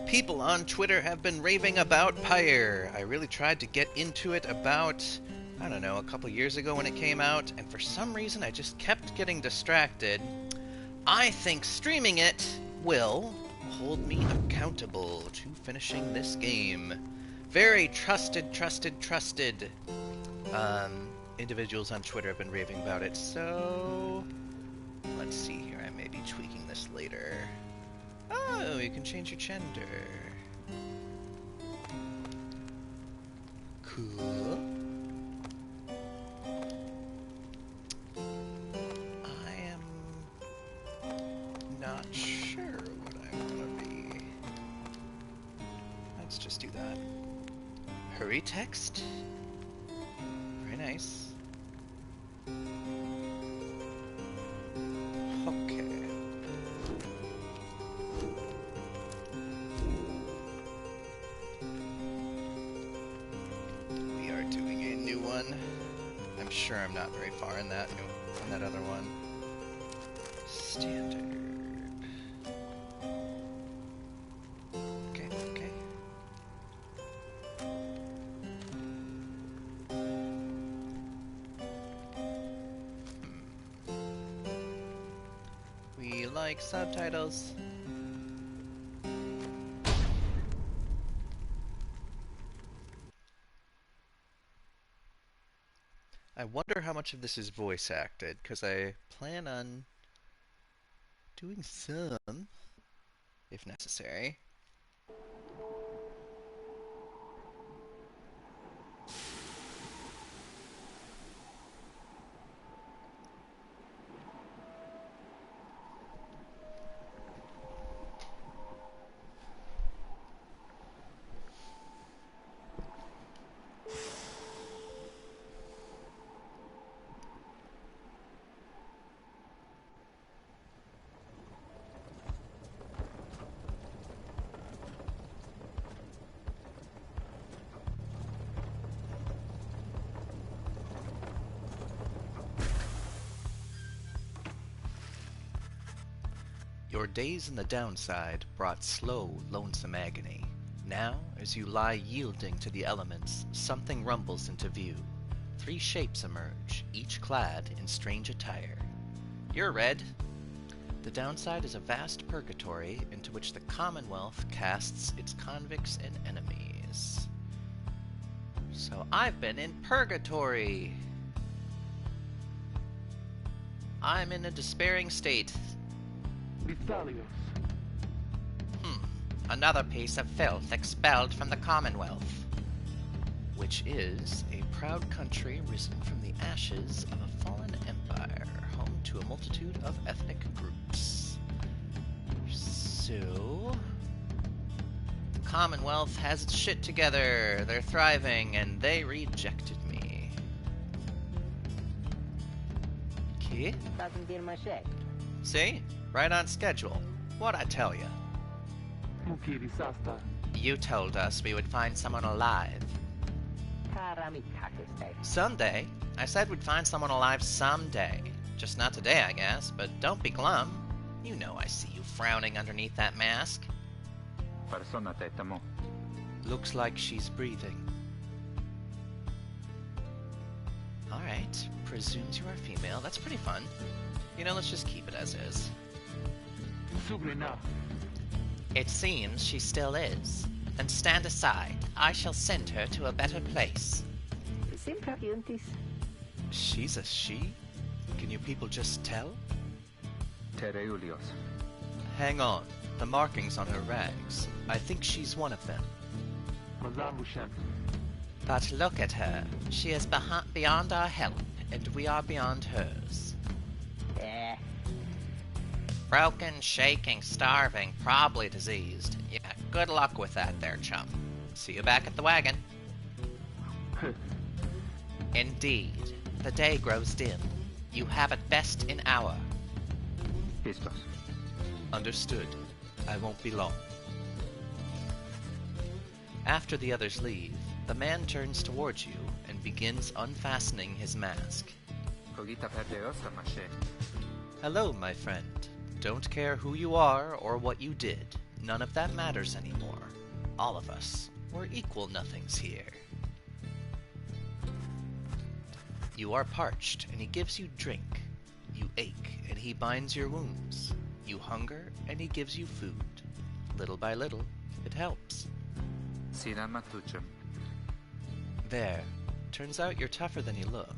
People on Twitter have been raving about Pyre. I really tried to get into it about, I don't know, a couple years ago when it came out, and for some reason I just kept getting distracted. I think streaming it will hold me accountable to finishing this game. Very trusted individuals on Twitter have been raving about it, so let's see here. I may be tweaking this later. Oh, you can change your gender. Cool. I am not sure what I want to be. Let's just do that. Hurry text. Very nice. Okay. We are doing a new one. I'm sure I'm not very far in that other one. Standard. Okay. We like subtitles. I wonder how much of this is voice acted, because I plan on doing some, if necessary. Your days in the downside brought slow, lonesome agony. Now, as you lie yielding to the elements, something rumbles into view. 3 shapes emerge, each clad in strange attire. You're Red. The downside is a vast purgatory into which the Commonwealth casts its convicts and enemies. So I've been in purgatory! I'm in a despairing state. Another piece of filth expelled from the Commonwealth, which is a proud country risen from the ashes of a fallen empire, home to a multitude of ethnic groups. So, the Commonwealth has its shit together, they're thriving, and they rejected me. Okay? See? Right on schedule. What'd I tell you? You told us we would find someone alive. Someday? I said we'd find someone alive someday. Just not today, I guess, but don't be glum. You know I see you frowning underneath that mask. Looks like she's breathing. Alright, presumes you are female. That's pretty fun. You know, let's just keep it as is. It seems she still is. Then stand aside. I shall send her to a better place. She's a she? Can you people just tell? Hang on. The markings on her rags. I think she's one of them. But look at her. She is beyond our help, and we are beyond hers. Broken, shaking, starving, probably diseased. Yeah, good luck with that there, chum. See you back at the wagon. Indeed. The day grows dim. You have at best an hour. Understood. I won't be long. After the others leave, the man turns towards you and begins unfastening his mask. Hello, my friend. Don't care who you are or what you did. none of that matters anymore. All of us, we're equal nothings here. You are parched, and he gives you drink. You ache, and he binds your wounds. You hunger, and he gives you food. Little by little, it helps. There. Turns out you're tougher than you look.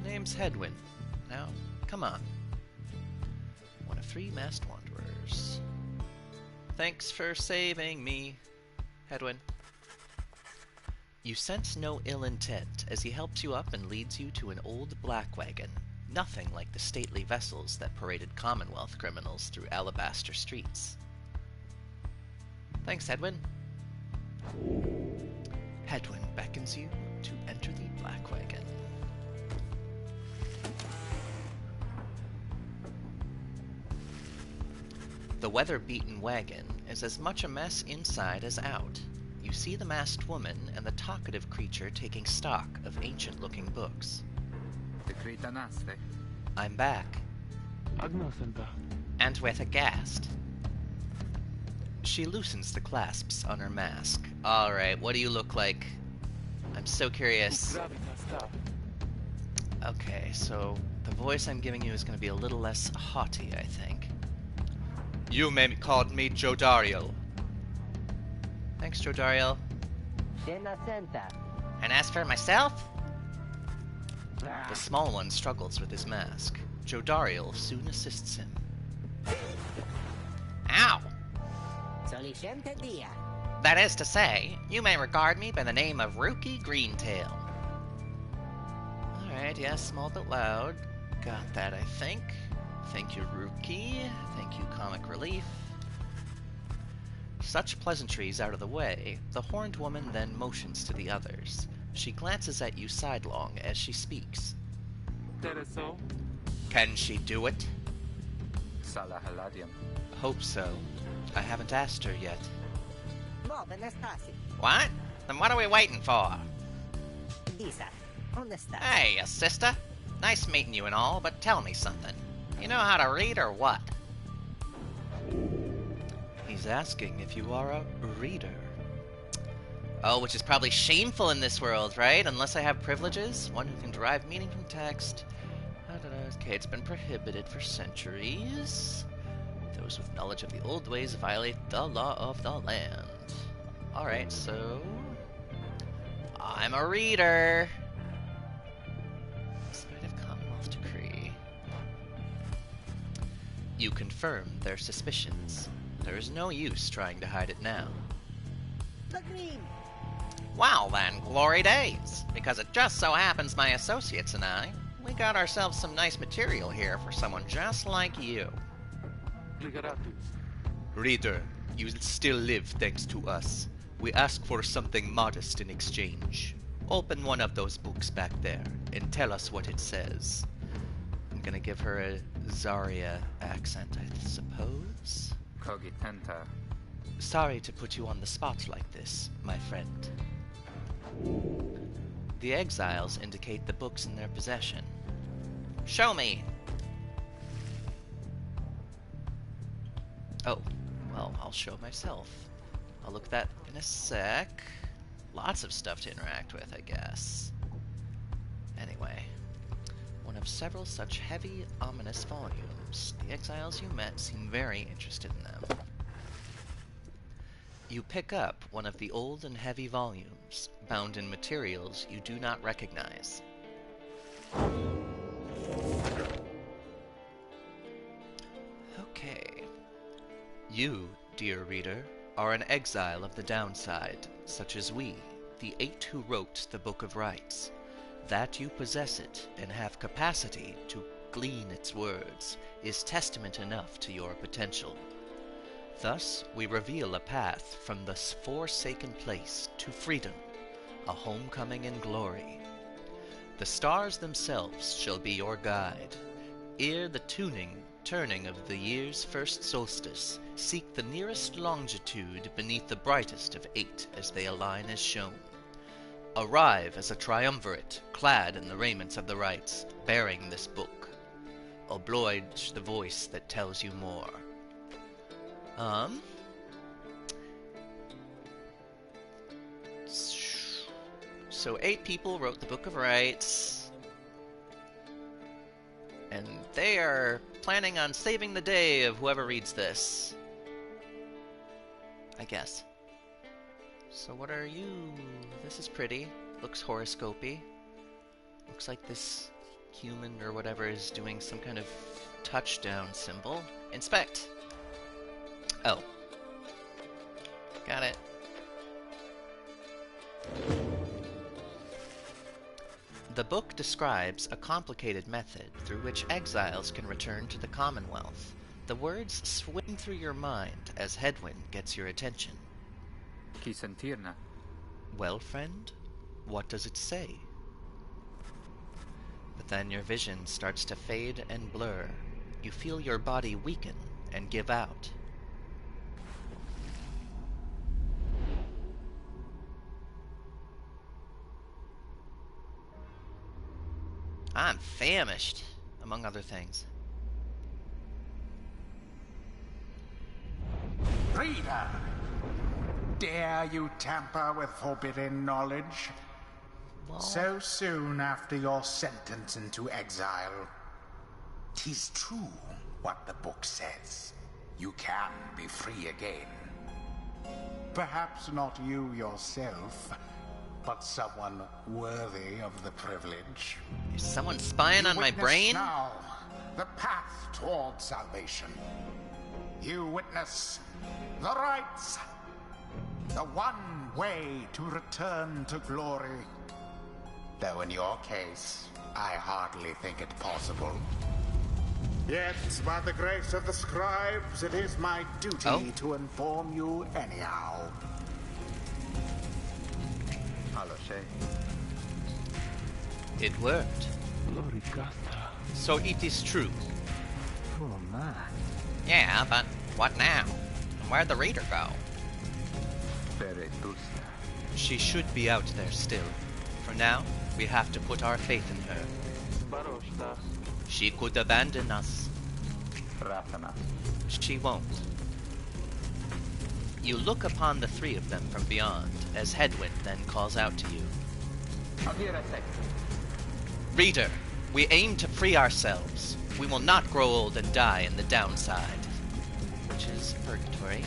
Name's Hedwyn. Now, come on. One of 3 masked wanderers. Thanks for saving me, Hedwyn. You sense no ill intent as he helps you up and leads you to an old black wagon. Nothing like the stately vessels that paraded Commonwealth criminals through alabaster streets. Thanks, Hedwyn. Hedwyn beckons you to enter the black wagon. The weather-beaten wagon is as much a mess inside as out. You see the masked woman and the talkative creature taking stock of ancient-looking books. I'm back. And with a ghast. She loosens the clasps on her mask. Alright, what do you look like? I'm so curious. Okay, so the voice I'm giving you is going to be a little less haughty, I think. You may be called me Jodariel. Thanks, Jodariel. And as for myself? The small one struggles with his mask. Jodariel soon assists him. Ow! That is to say, you may regard me by the name of Rookie Greentail. Alright, yeah, small but loud. Got that, I think. Thank you, Rookie. Thank you, Comic Relief. Such pleasantries out of the way, the horned woman then motions to the others. She glances at you sidelong as she speaks. Can she do it? Hope so. I haven't asked her yet. What? Then what are we waiting for? Hey, sister. Nice meeting you and all, but tell me something. You know how to read or what? He's asking if you are a reader. Oh, which is probably shameful in this world, right? Unless I have privileges. One who can derive meaning from text. Okay, it's been prohibited for centuries. Those with knowledge of the old ways violate the law of the land. Alright, so... I'm a reader! In spite of Commonwealth decree. You confirm their suspicions. There is no use trying to hide it now. Wow then, glory days! Because it just so happens my associates and I, we got ourselves some nice material here for someone just like you. Reader, you still live thanks to us. We ask for something modest in exchange. Open one of those books back there and tell us what it says. I'm gonna give her a Zarya accent, I suppose? Cogitenta. Sorry to put you on the spot like this, my friend. The exiles indicate the books in their possession. Show me! Oh, well, I'll show myself. I'll look at that in a sec. Lots of stuff to interact with, I guess. Anyway, one of several such heavy, ominous volumes. The exiles you met seem very interested in them. You pick up one of the old and heavy volumes, bound in materials you do not recognize. Okay. You, dear reader, are an exile of the downside, such as we, the 8 who wrote the Book of Rites. That you possess it and have capacity to glean its words is testament enough to your potential. Thus, we reveal a path from the forsaken place to freedom, a homecoming in glory. The stars themselves shall be your guide. Ere the turning of the year's first solstice, seek the nearest longitude beneath the brightest of 8 as they align as shown. Arrive as a triumvirate, clad in the raiments of the rites, bearing this book. Oblige the voice that tells you more. So 8 people wrote the Book of Rites. And they are planning on saving the day of whoever reads this. I guess. So what are you? This is pretty. Looks horoscopy. Looks like this human or whatever is doing some kind of touchdown symbol. Inspect! Oh. Got it. The book describes a complicated method through which exiles can return to the Commonwealth. The words swim through your mind as Headwind gets your attention. Well, friend, what does it say? But then your vision starts to fade and blur. You feel your body weaken and give out. I'm famished, among other things. Reader! Dare you tamper with forbidden knowledge? Well, So soon after your sentence into exile. 'Tis true what the book says. You can be free again. Perhaps not you yourself, but someone worthy of the privilege. is someone spying on my Witness brain? now the path toward salvation. You witness the rights, the one way to return to glory. Though in your case, I hardly think it possible. Yet, by the grace of the scribes, it is my duty to inform you anyhow. It worked. So it is true. Oh man. Yeah, but what now? And where'd the reader go? She should be out there still. For now, we have to put our faith in her. She could abandon us. She won't. You look upon the 3 of them from beyond, as Headwind then calls out to you. Reader, we aim to free ourselves. We will not grow old and die in the downside, which is purgatory.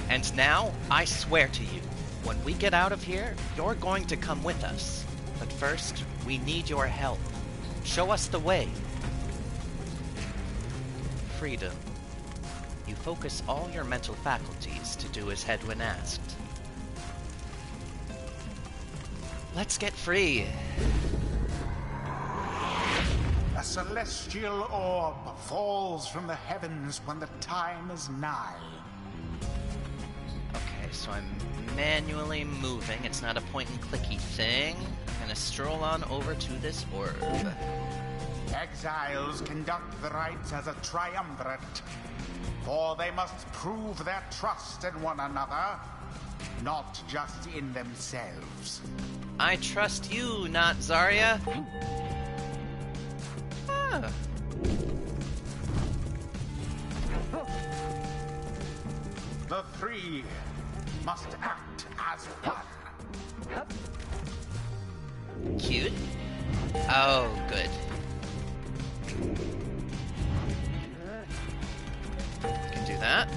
And now, I swear to you, when we get out of here, you're going to come with us. But first, we need your help. Show us the way. Freedom. You focus all your mental faculties to do as Headwind asked. Let's get free. A celestial orb falls from the heavens when the time is nigh. Okay, so I'm manually moving. It's not a point-and-clicky thing. I'm gonna stroll on over to this orb. Exiles conduct the rites as a triumvirate, for they must prove their trust in one another, not just in themselves. I trust you, not Zarya. Ah. The 3 must act as one. Cute. Oh, good. Can do that.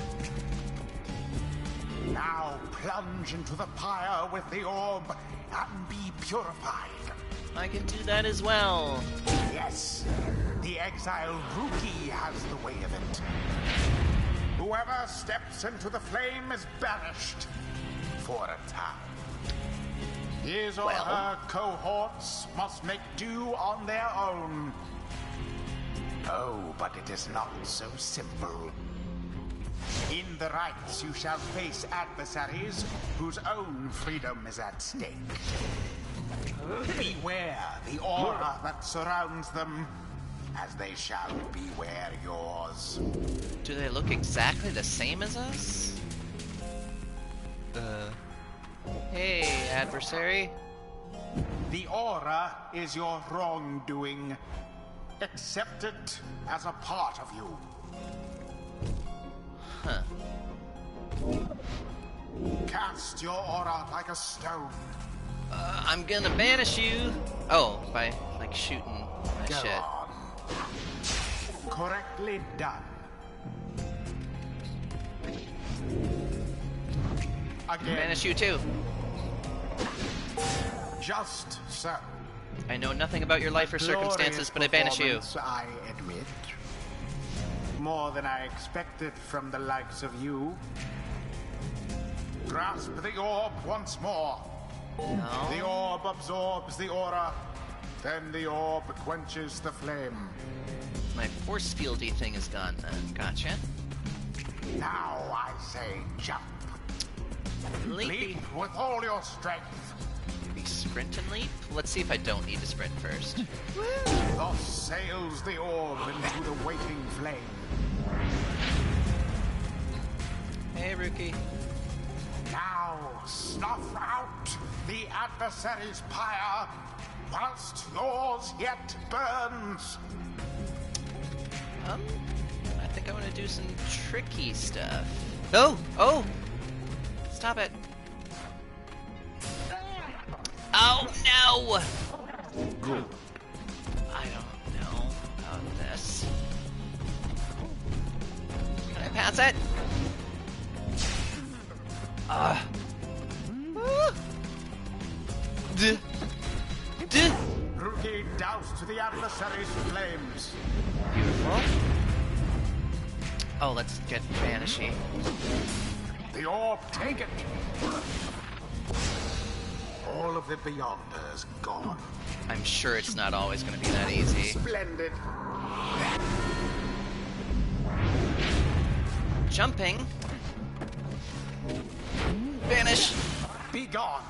Now plunge into the pyre with the orb and be purified. I can do that as well. Yes, the exile Rookie has the way of it. Whoever steps into the flame is banished for a time. His or her cohorts must make do on their own. Oh, but it is not so simple. In the rites you shall face adversaries whose own freedom is at stake. Beware the aura that surrounds them, as they shall beware yours. Do they look exactly the same as us? Hey, adversary. The aura is your wrongdoing. Accept it as a part of you. Huh. Cast your aura like a stone. I'm gonna banish you. Oh, by like shooting my Go shit. on. Correctly done. Again, Banish you too. just so. I know nothing about your life or circumstances, but I banish you. Glorious I admit. More than I expected from the likes of you. Grasp the orb once more. No. The orb absorbs the aura. Then the orb quenches the flame. My force fieldy thing is gone then. Gotcha. Now I say jump. Leapy. Leap with all your strength. Maybe sprint and leap? Let's see if I don't need to sprint first. Thus sails the orb into the waiting flame. Hey, rookie. Now snuff out the adversary's pyre whilst yours yet burns. I think I want to do some tricky stuff. Oh! Oh! Stop it. Oh, no! Good. I don't know about this. Can I pass it? Duh. Duh. Rookie doused the adversary's flames. Beautiful. Oh, let's get Vanishy. The orb, take it. All of the Beyonders gone. I'm sure it's not always going to be that easy. Splendid. Jumping. Vanish. Be gone.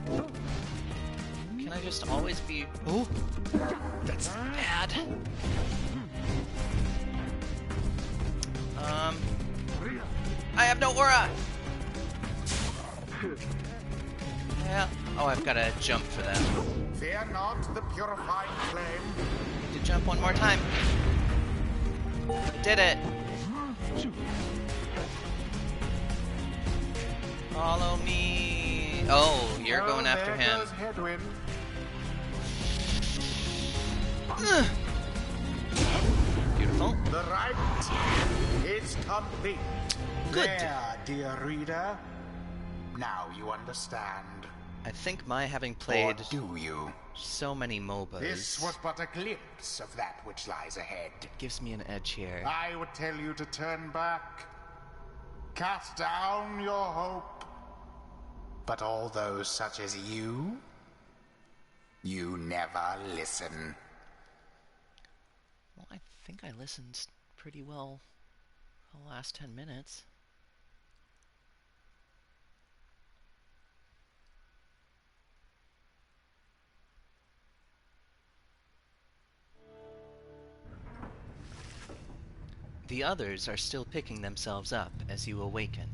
Can I just always be... Oh, that's bad. I have no aura. Yeah. Oh, I've got to jump for that. Fear not the purified flame. Need to jump one more time. Did it. Follow me. Oh, you're going after there him. goes Headwind. Beautiful. The right is complete. Good. There, dear reader. Now you understand. I think my having played Or do you? so many MOBAs This was but a glimpse of that which lies ahead. gives me an edge here. I would tell you to turn back. Cast down your hope. But all those such as you never listen. Well, I think I listened pretty well for the last 10 minutes. The others are still picking themselves up as you awaken.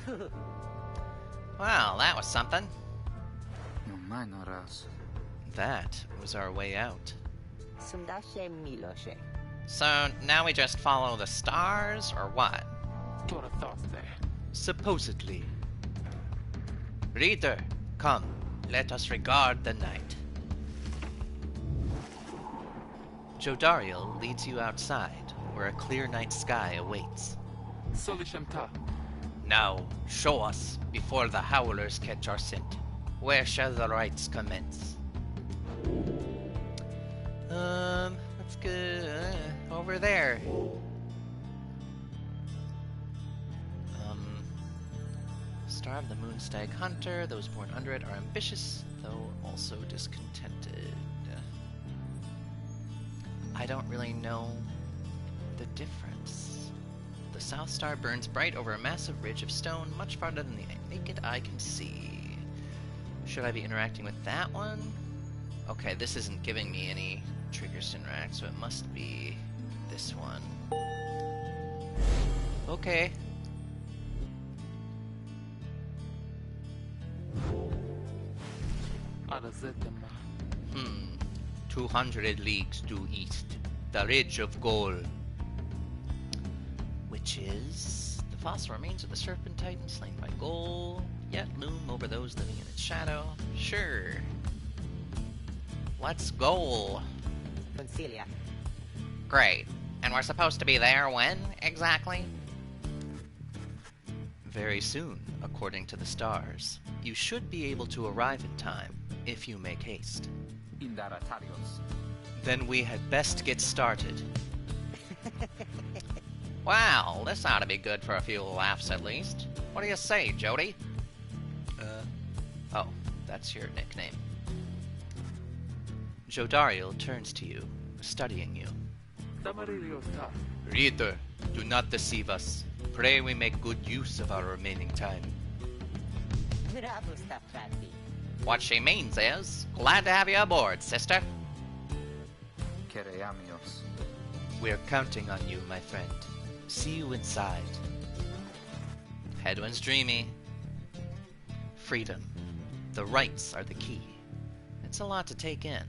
Well, that was something. No mai raz. That was our way out. Sundaše Miloše. So, now we just follow the stars, or what? Supposedly. Reader, come, let us regard the night. Jodariel leads you outside, where a clear night sky awaits. Now, show us, before the howlers catch our scent. Where shall the rites commence? Let's go over there. Star of the Moonstag Hunter. Those born under it are ambitious, though also discontented. I don't really know the difference. The South Star burns bright over a massive ridge of stone, much farther than the naked eye can see. Should I be interacting with that one? Okay, this isn't giving me any triggers to interact, so it must be this one. Okay. 200 leagues due east. The Ridge of Gold. Which is the fossil remains of the serpent titan slain by Goal yet loom over those living in its shadow. Sure. Let's go. Concilia. Great. And we're supposed to be there when, exactly? Very soon, according to the stars. You should be able to arrive in time, if you make haste. Indaratarios. Then we had best get started. Wow, this ought to be good for a few laughs at least. What do you say, Jody? Oh, that's your nickname. Jodariel turns to you, studying you. Reader, do not deceive us. Pray we make good use of our remaining time. Bravo sta frati. What she means is, glad to have you aboard, sister. Kereamios. We're counting on you, my friend. See you inside. Headwin's dreamy. Freedom. The rights are the key. It's a lot to take in.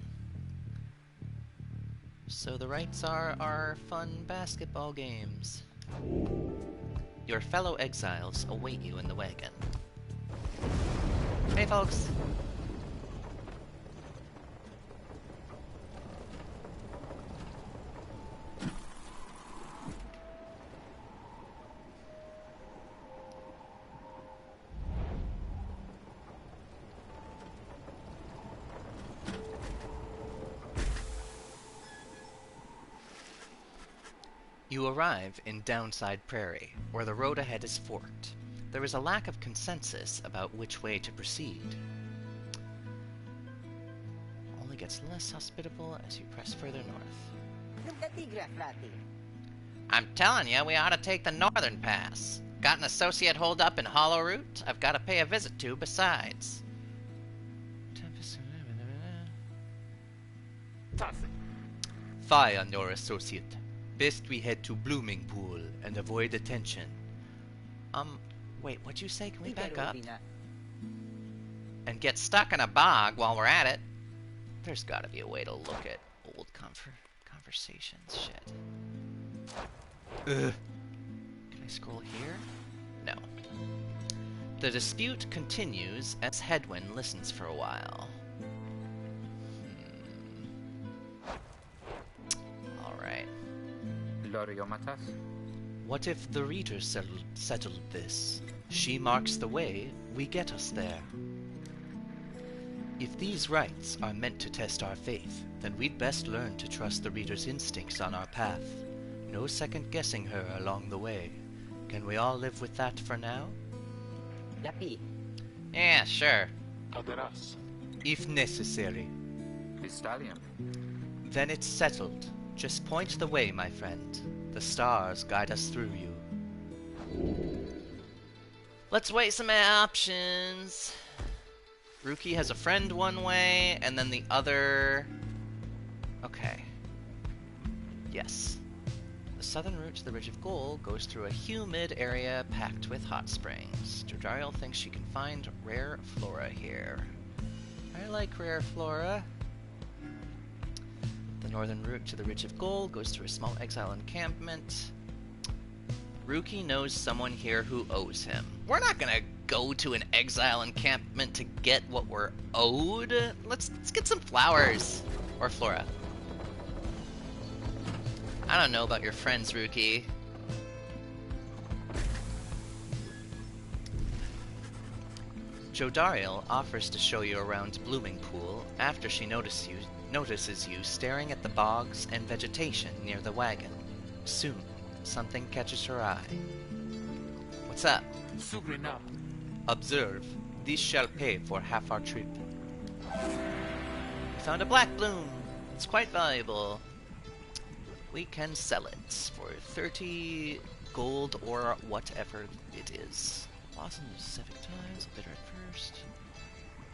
So the rights are our fun basketball games. Your fellow exiles await you in the wagon. Hey, folks. You arrive in Downside Prairie, where the road ahead is forked. There is a lack of consensus about which way to proceed. Only gets less hospitable as you press further north. Look the tigra frati. I'm telling you, we ought to take the northern pass. Got an associate holed up in Hollow Root I've got to pay a visit to besides. Fie on your associate. Best we head to Blooming Pool and avoid attention. Wait, what'd you say? Can we back up? And get stuck in a bog while we're at it? There's gotta be a way to look at old conversations. Shit. Ugh. Can I scroll here? No. The dispute continues as Headwind listens for a while. Alright. Loriomatas. What if the reader settled this? She marks the way, we get us there. If these rites are meant to test our faith, then we'd best learn to trust the reader's instincts on our path. No second-guessing her along the way. Can we all live with that for now? Lapi. Yeah, sure. Aderas. If necessary. Vistalium. Then it's settled. Just point the way, my friend. The stars guide us through you. Let's weigh some options. Rookie has a friend one way, and then the other... Okay. Yes. The southern route to the Ridge of Gold goes through a humid area packed with hot springs. Jodariel thinks she can find rare flora here. I like rare flora. The northern route to the Ridge of Gold goes through a small exile encampment. Rookie knows someone here who owes him. We're not gonna go to an exile encampment to get what we're owed. Let's get some flowers. Or flora. I don't know about your friends, Rookie. Jodariel offers to show you around Blooming Pool after she notices you staring at the bogs and vegetation near the wagon. Soon, something catches her eye. What's up? Sugrina. Observe. This shall pay for half our trip. We found a black bloom. It's quite valuable. We can sell it for 30 gold or whatever it is. Blossom of civic ties, bitter at first.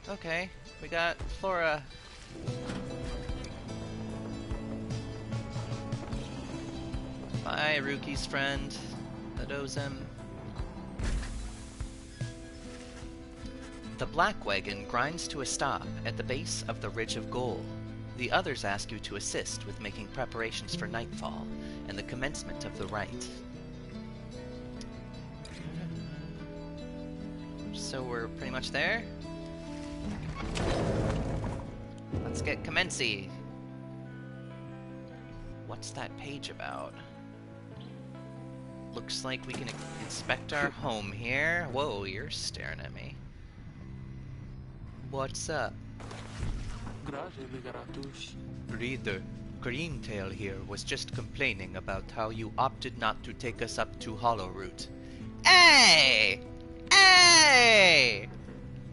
Okay, we got flora. Bye, Rookie's friend. That owes him. The black wagon grinds to a stop at the base of the Ridge of Gold. The others ask you to assist with making preparations for nightfall and the commencement of the rite. so we're pretty much there. Let's get commency. What's that page about? Looks like we can inspect our home here. Whoa, you're staring at me. What's up? Reader, Greentail here was just complaining about how you opted not to take us up to Hollowroot. Hey! Hey!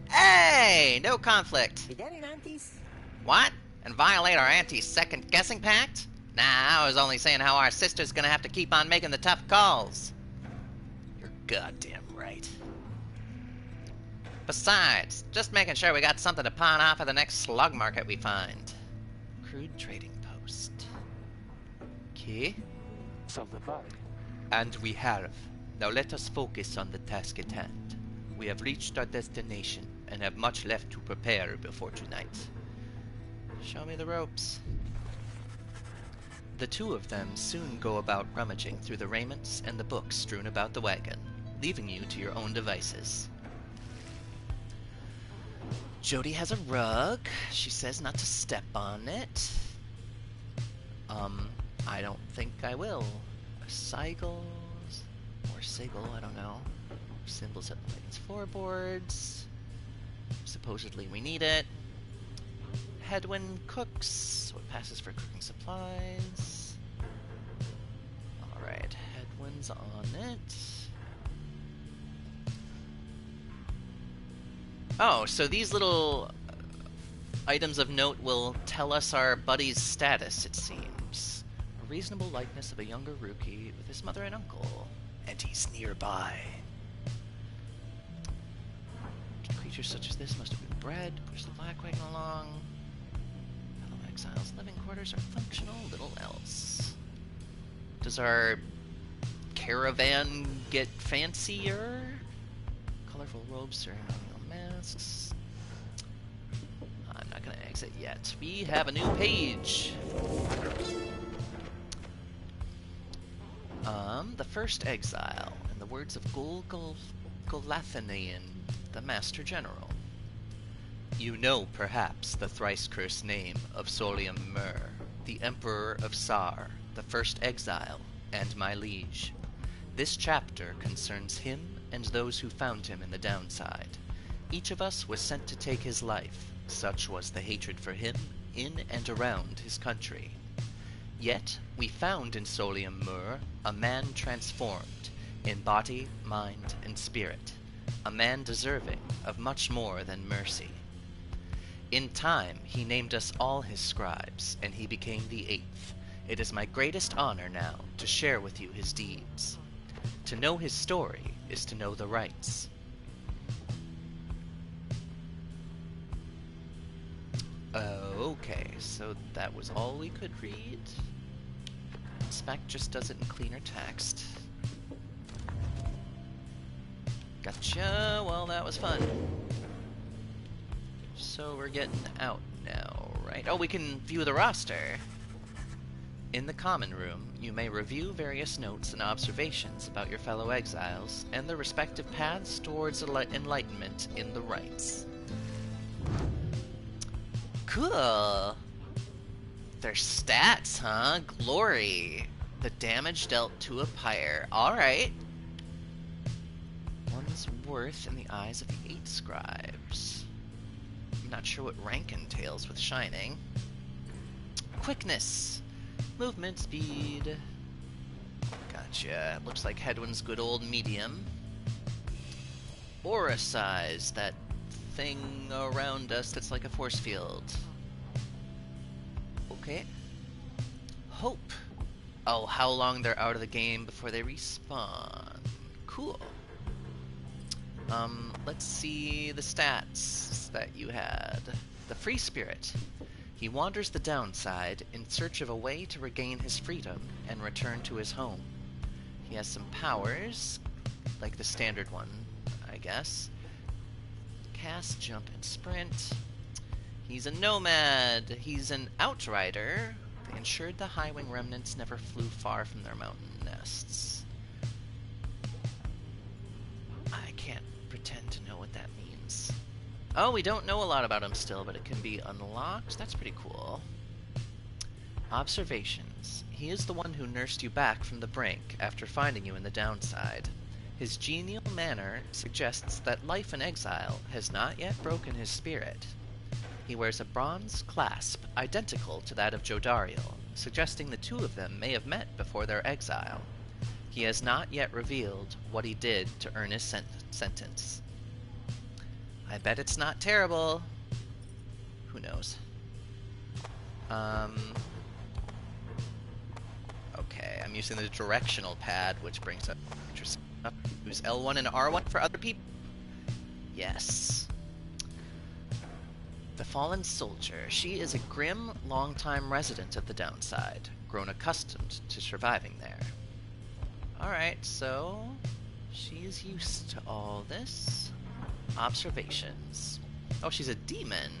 Hey! No conflict. Be there in aunties? What? And violate our auntie's second guessing pact? Nah, I was only saying how our sister's gonna have to keep on making the tough calls. You're goddamn right. Besides, just making sure we got something to pawn off at the next slug market we find. Crude trading post. Okay. And we have. Now let us focus on the task at hand. We have reached our destination and have much left to prepare before tonight. Show me the ropes. The two of them soon go about rummaging through the raiments and the books strewn about the wagon, leaving you to your own devices. Jody has a rug. She says not to step on it. I don't think I will. Seigels or Sigil, I don't know. Symbols at the wagon's floorboards. Supposedly we need it. Headwind cooks, so it passes for cooking supplies. Alright, Headwind's on it. Oh, so these little items of note will tell us our buddy's status, it seems. A reasonable likeness of a younger rookie with his mother and uncle. And he's nearby. Creatures such as this must have been bred to push the black wagon along. Fellow exiles' living quarters are functional, little else. Does our caravan get fancier? Colorful robes, ceremonial masks. I'm not gonna exit yet. We have a new page. The first exile, in the words of Golathanian, the Master General. You know, perhaps, the thrice-cursed name of Solium Mur, the Emperor of Sar, the first exile, and my liege. This chapter concerns him and those who found him in the downside. Each of us was sent to take his life, such was the hatred for him in and around his country. Yet, we found in Solium Mur a man transformed, in body, mind, and spirit, a man deserving of much more than mercy. In time, he named us all his scribes, and he became the eighth. It is my greatest honor now to share with you his deeds. To know his story is to know the rights. Okay, so that was all we could read. Spec just does it in cleaner text. Gotcha, well that was fun. So we're getting out now, right? Oh, we can view the roster. In the common room, you may review various notes and observations about your fellow exiles and their respective paths towards enlightenment in the rites. Cool! Their stats, huh? Glory! The damage dealt to a pyre. Alright. One's worth in the eyes of the 8 scribes. I'm not sure what rank entails with shining. Quickness! Movement speed. Gotcha. Looks like Headwind's good old medium. Aura size, that thing around us that's like a force field. Okay. Hope. Oh, how long they're out of the game before they respawn. Cool. Let's see the stats that you had. The Free Spirit. He wanders the downside in search of a way to regain his freedom and return to his home. He has some powers, like the standard one, I guess. Cast, jump, and sprint. He's a nomad. He's an outrider. They ensured the high-wing remnants never flew far from their mountain nests. I can't pretend to know what that Oh, we don't know a lot about him still, but it can be unlocked. That's pretty cool. Observations. He is the one who nursed you back from the brink after finding you in the downside. His genial manner suggests that life in exile has not yet broken his spirit. He wears a bronze clasp identical to that of Jodariel, suggesting the two of them may have met before their exile. He has not yet revealed what he did to earn his sentence. I bet it's not terrible. Who knows? Okay, I'm using the directional pad, which brings up interesting stuff. Use L1 and R1 for other people. Yes. The Fallen Soldier. She is a grim, long-time resident of the downside, grown accustomed to surviving there. Alright, so she's used to all this. Observations. Oh, she's a demon.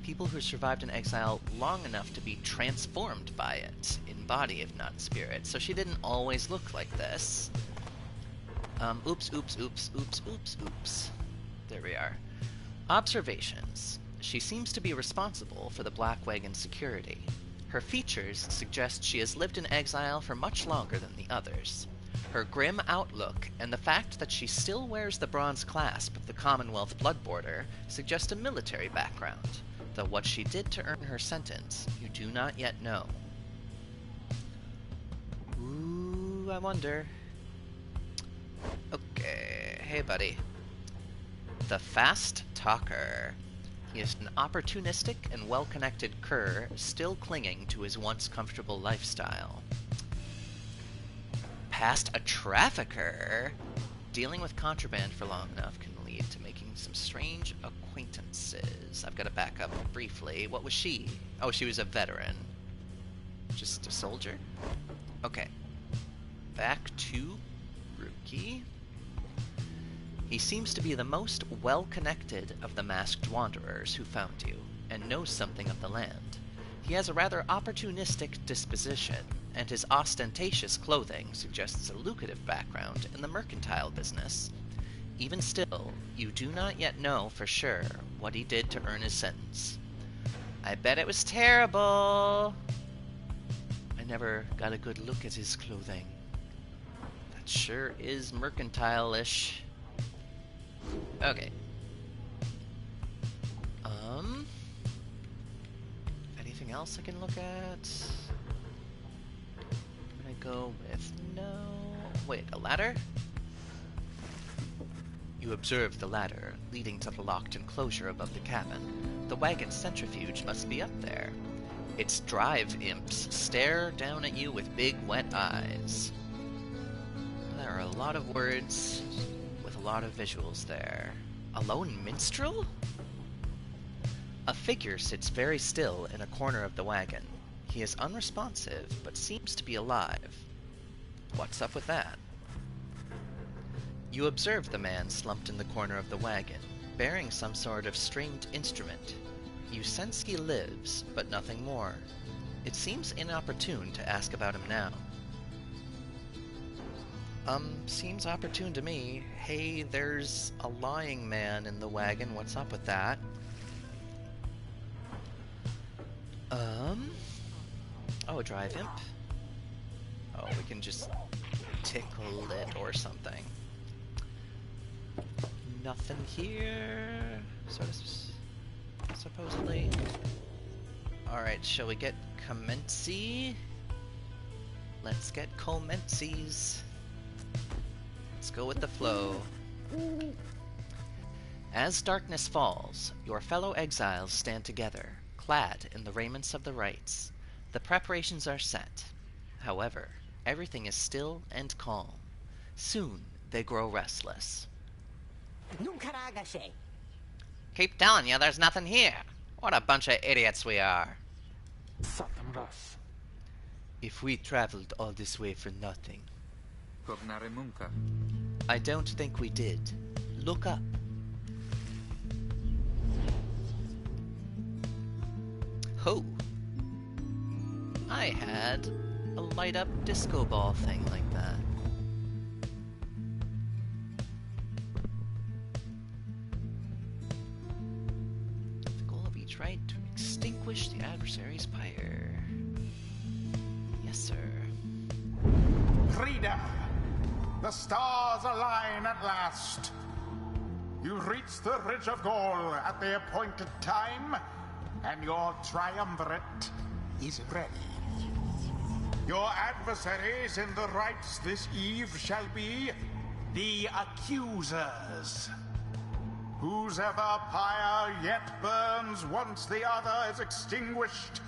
People who survived in exile long enough to be transformed by it, in body if not in spirit. So she didn't always look like this. Oops. There we are. Observations. She seems to be responsible for the Black Wagon security. Her features suggest she has lived in exile for much longer than the others. Her grim outlook and the fact that she still wears the bronze clasp of the Commonwealth Blood Border suggest a military background, though what she did to earn her sentence you do not yet know. Ooh, I wonder. Okay, hey buddy. The Fast Talker. He is an opportunistic and well-connected cur, still clinging to his once comfortable lifestyle. Past a trafficker. Dealing with contraband for long enough can lead to making some strange acquaintances. I've got to back up briefly. What was she? Oh, she was a veteran. Just a soldier? Okay. Back to Rookie. He seems to be the most well-connected of the masked wanderers who found you, and knows something of the land. He has a rather opportunistic disposition, and his ostentatious clothing suggests a lucrative background in the mercantile business. Even still, you do not yet know for sure what he did to earn his sentence. I bet it was terrible! I never got a good look at his clothing. That sure is mercantile-ish. Okay. Anything else I can look at? I'm gonna go with no. Wait, a ladder? You observe the ladder leading to the locked enclosure above the cabin. The wagon's centrifuge must be up there. Its drive imps stare down at you with big wet eyes. There are a lot of words with a lot of visuals there. A lone minstrel? A figure sits very still in a corner of the wagon. He is unresponsive, but seems to be alive. What's up with that? You observe the man slumped in the corner of the wagon, bearing some sort of stringed instrument. You sense he lives, but nothing more. It seems inopportune to ask about him now. Seems opportune to me. Hey, there's a lying man in the wagon. What's up with that? Oh, a drive imp? Oh, we can just tickle it or something. Nothing here. Supposedly. Alright, shall we get Comency? Let's get Comencies. Let's go with the flow. As darkness falls, your fellow exiles stand together, clad in the raiments of the rites. The preparations are set. However, everything is still and calm. Soon, they grow restless. Keep telling you there's nothing here. What a bunch of idiots we are. If we traveled all this way for nothing. I don't think we did. Look up. Ho! I had a light-up disco ball thing like that. right to extinguish the adversary's pyre. Yes, sir. Freedom! The stars align at last. You reach the Ridge of Gold at the appointed time, and your triumvirate is ready. Your adversaries in the rites this eve shall be the Accusers. Whose ever pyre yet burns once the other is extinguished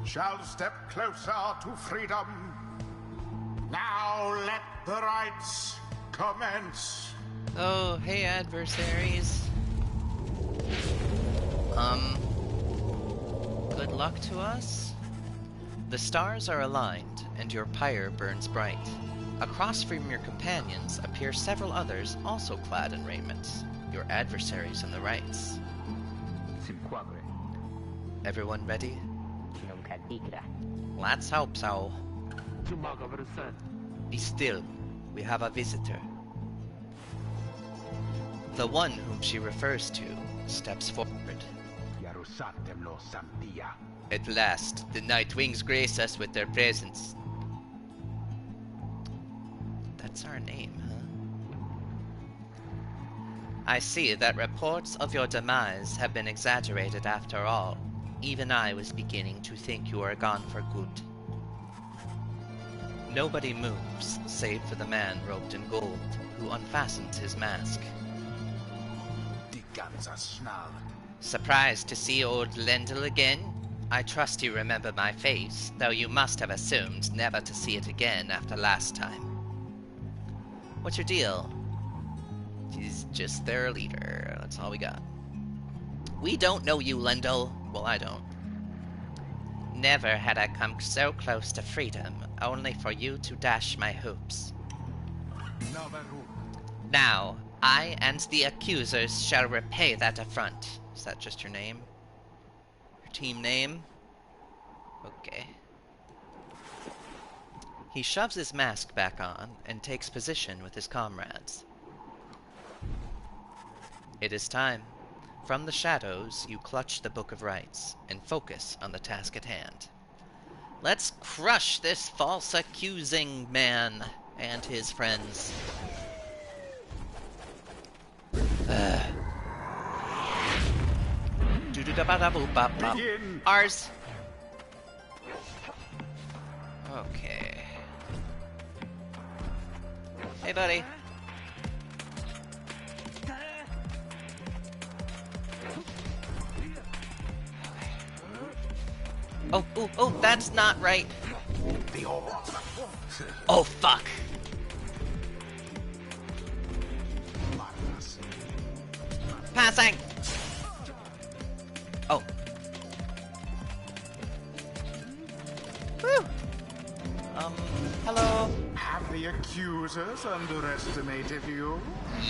shall step closer to freedom. Now let the rites commence. Oh, hey adversaries. Good luck to us? The stars are aligned, and your pyre burns bright. Across from your companions appear several others also clad in raiments, your adversaries in the rites. Simquagre. Everyone ready? Nunca tigra. Let's hope so. Be still. We have a visitor. The one whom she refers to steps forward. At last, the Night Wings grace us with their presence. That's our name, huh? I see that reports of your demise have been exaggerated after all. Even I was beginning to think you are gone for good. Nobody moves, save for the man robed in gold, who unfastens his mask. Surprised to see old Lendl again? I trust you remember my face, though you must have assumed never to see it again after last time. What's your deal? He's just their leader, that's all we got. We don't know you, Lendl. Well, I don't. Never had I come so close to freedom, only for you to dash my hopes. Now, I and the Accusers shall repay that affront. Is that just your name? Your team name? Okay. He shoves his mask back on and takes position with his comrades. It is time. From the shadows, you clutch the Book of Rites and focus on the task at hand. Let's crush this false accusing man and his friends. Ours. Okay. Hey, buddy. Oh, that's not right. Oh, fuck. Passing. Oh. Woo. Hello. Have the Accusers underestimated you?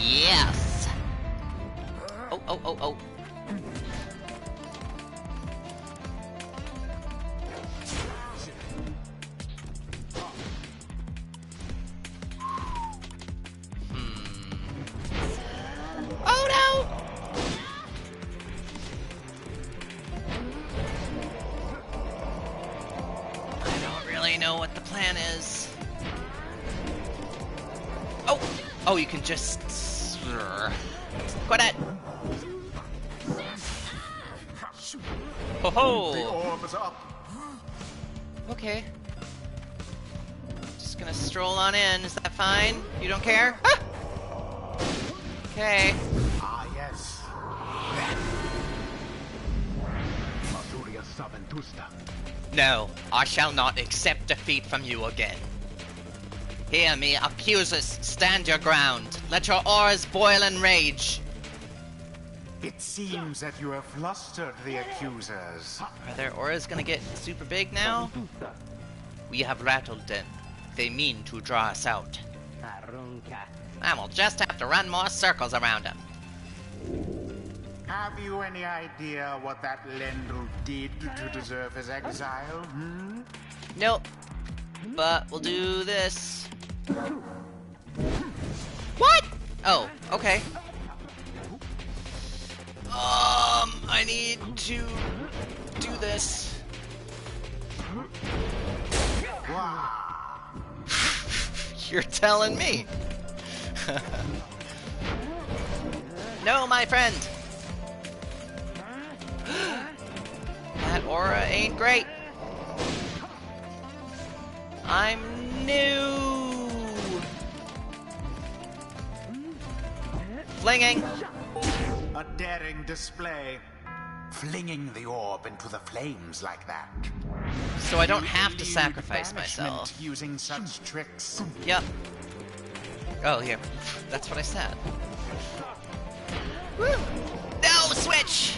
Yes. Oh. Oh no! I don't really know what the plan is. Oh, you can just... Quit it! Ho-ho! The orb is up. Okay. Just gonna stroll on in, is that fine? You don't care? Ah! Okay. Ah, yes. No, I shall not accept defeat from you again. Hear me, Accusers, stand your ground. Let your auras boil in rage. It seems that you have flustered the Accusers. Are their auras gonna get super big now? We have rattled them. They mean to draw us out. Arunca. I will just have to run more circles around them. Have you any idea what that Lendl did to deserve his exile? Nope. But we'll do this. What? Oh, okay. I need to do this. You're telling me. No, my friend. That aura ain't great. I'm new. Flinging. A daring display. Flinging the orb into the flames like that. So I don't have to Elude sacrifice banishment myself. using such tricks. Yep. Oh, yeah. That's what I said. Woo! No! Switch!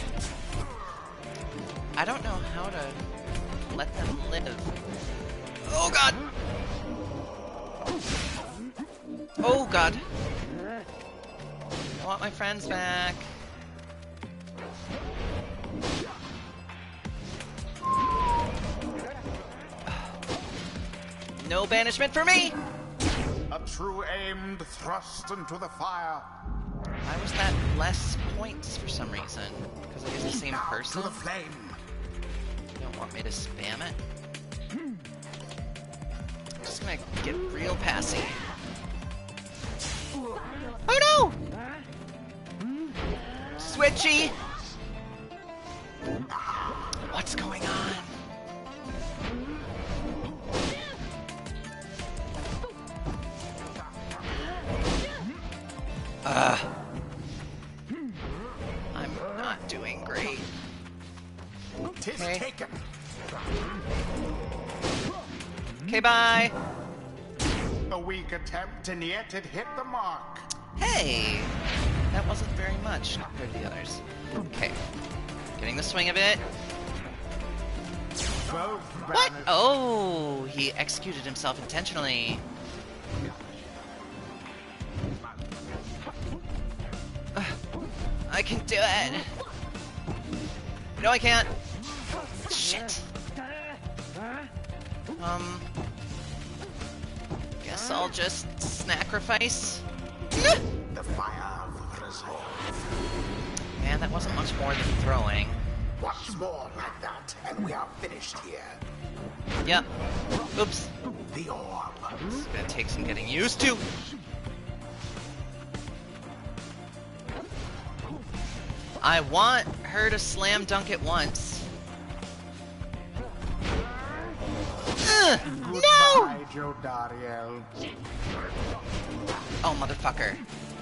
I don't know how to let them live. Oh, God! Oh, God. I want my friends back. No banishment for me! A true aimed thrust into the fire. Why was that less points for some reason? Because it was the same Now person? to the flame. You don't want me to spam it? I'm just gonna get real passy. Oh no! Switchy! What's going on? I'm not doing great. Tis Okay. taken. Okay, bye! A weak attempt, and yet it hit the mark. Hey! That wasn't very much compared to the others. Okay. Getting the swing of it. Both What? banished. Oh! He executed himself intentionally. I can do it! No, I can't! Shit! Guess I'll just sacrifice. The fire of resolve. Man, that wasn't much more than throwing. Once more like that, and we are finished here. Yep. Oops. The orb. It's gonna take some getting used to. I want her to slam dunk it once. No! Goodbye, Jodariel. Oh, motherfucker.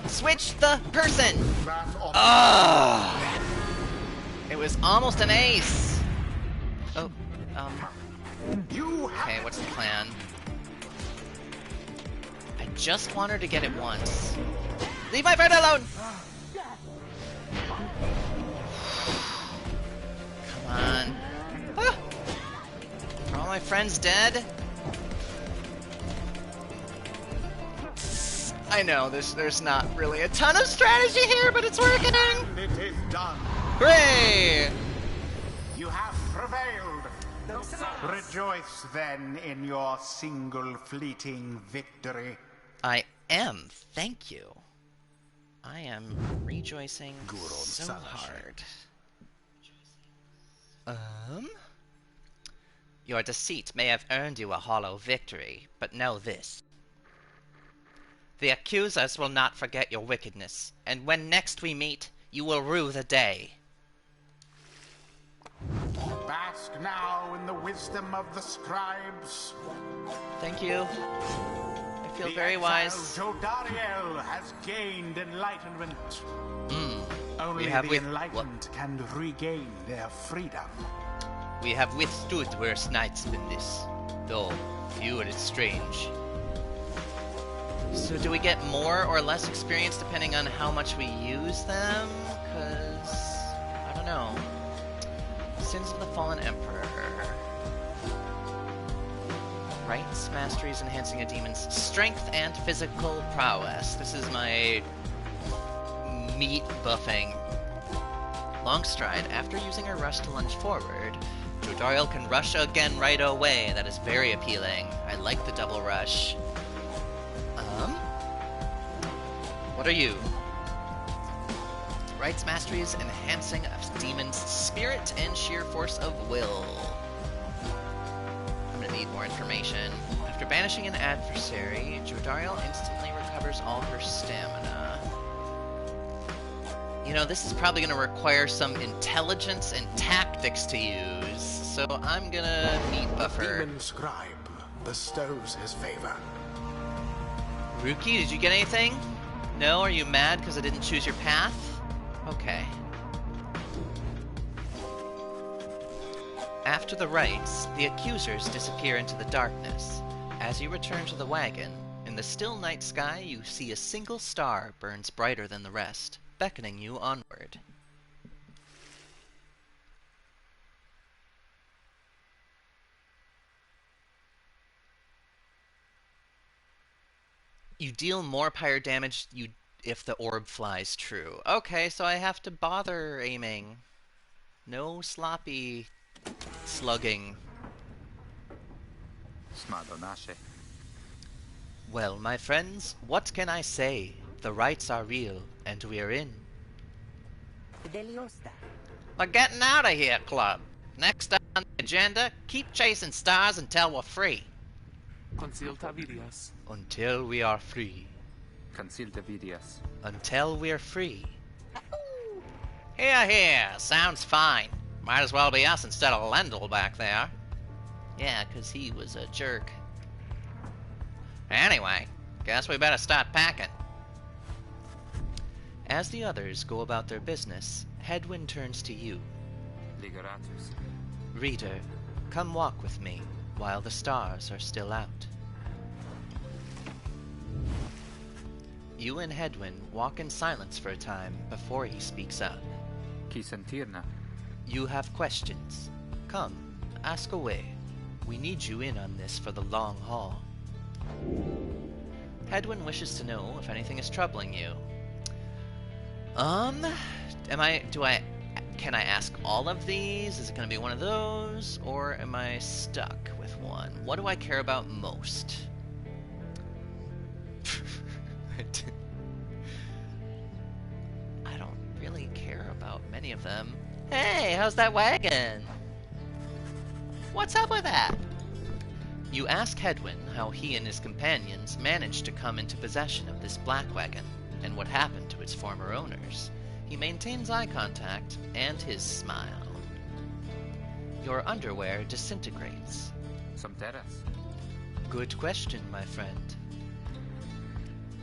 Switch the person! That orb. Ugh! It was almost an ace! Oh, You have okay, what's the plan? I just want her to get it once. Leave my friend alone! Come on. Ah! Are all my friends dead? I know, there's not really a ton of strategy here, but it's working! it is done. Hooray! You have prevailed. Rejoice then in your single fleeting victory. I am, thank you. I am rejoicing so Salashe. hard. Your deceit may have earned you a hollow victory, but know this. The accusers will not forget your wickedness, and when next we meet, you will rue the day. Bask now in the wisdom of the scribes. Thank you. I feel The very exiled wise. Jodariel has gained enlightenment. Only have the with- enlightened can regain their freedom. We have withstood worse nights than this, though few and strange. So do we get more or less experience depending on how much we use them? Because, I don't know. Sins of the Fallen Emperor. Rights, masteries, enhancing a demon's strength and physical prowess. This is my meat buffing. Long stride. After using her rush to lunge forward, Jodariel can rush again right away. That is very appealing. I like the double rush. What are you? Rights mastery is enhancing a demon's spirit and sheer force of will. I'm gonna need more information. After banishing an adversary, Jodariel instantly recovers all her stamina. You know, this is probably gonna require some intelligence and tactics to use, so I'm gonna need buffer. Demon Scribe bestows his favor. Rookie, did you get anything? No? Are you mad because I didn't choose your path? Okay. After the rites, the accusers disappear into the darkness. As you return to the wagon, in the still night sky you see a single star burns brighter than the rest, beckoning you onward. You deal more pyre damage if the orb flies true. Okay, so I have to bother aiming. No sloppy slugging. Smadonashe. Well, my friends, what can I say? The rites are real, and we're in. Deliosta. We're getting out of here, club. Next up on the agenda, keep chasing stars until we're free. Consilta vidias. Until we are free. Consilta vidias. Until we're free. Here, here. Sounds fine. Might as well be us instead of Lendl back there. Yeah, 'cause he was a jerk. Anyway, guess we better start packing. As the others go about their business, Hedwyn turns to you. Ligeratus. Reader, come walk with me while the stars are still out. You and Hedwyn walk in silence for a time before he speaks up. Qui sentirna. You have questions. Come, ask away. We need you in on this for the long haul. Hedwyn wishes to know if anything is troubling you. Can I ask all of these? Is it going to be one of those? Or am I stuck with one? What do I care about most? I don't really care about many of them. Hey, how's that wagon? What's up with that? You ask Hedwyn how he and his companions managed to come into possession of this black wagon, and what happened to its former owners. He maintains eye contact and his smile. Your underwear disintegrates. Some terras. Good question, my friend.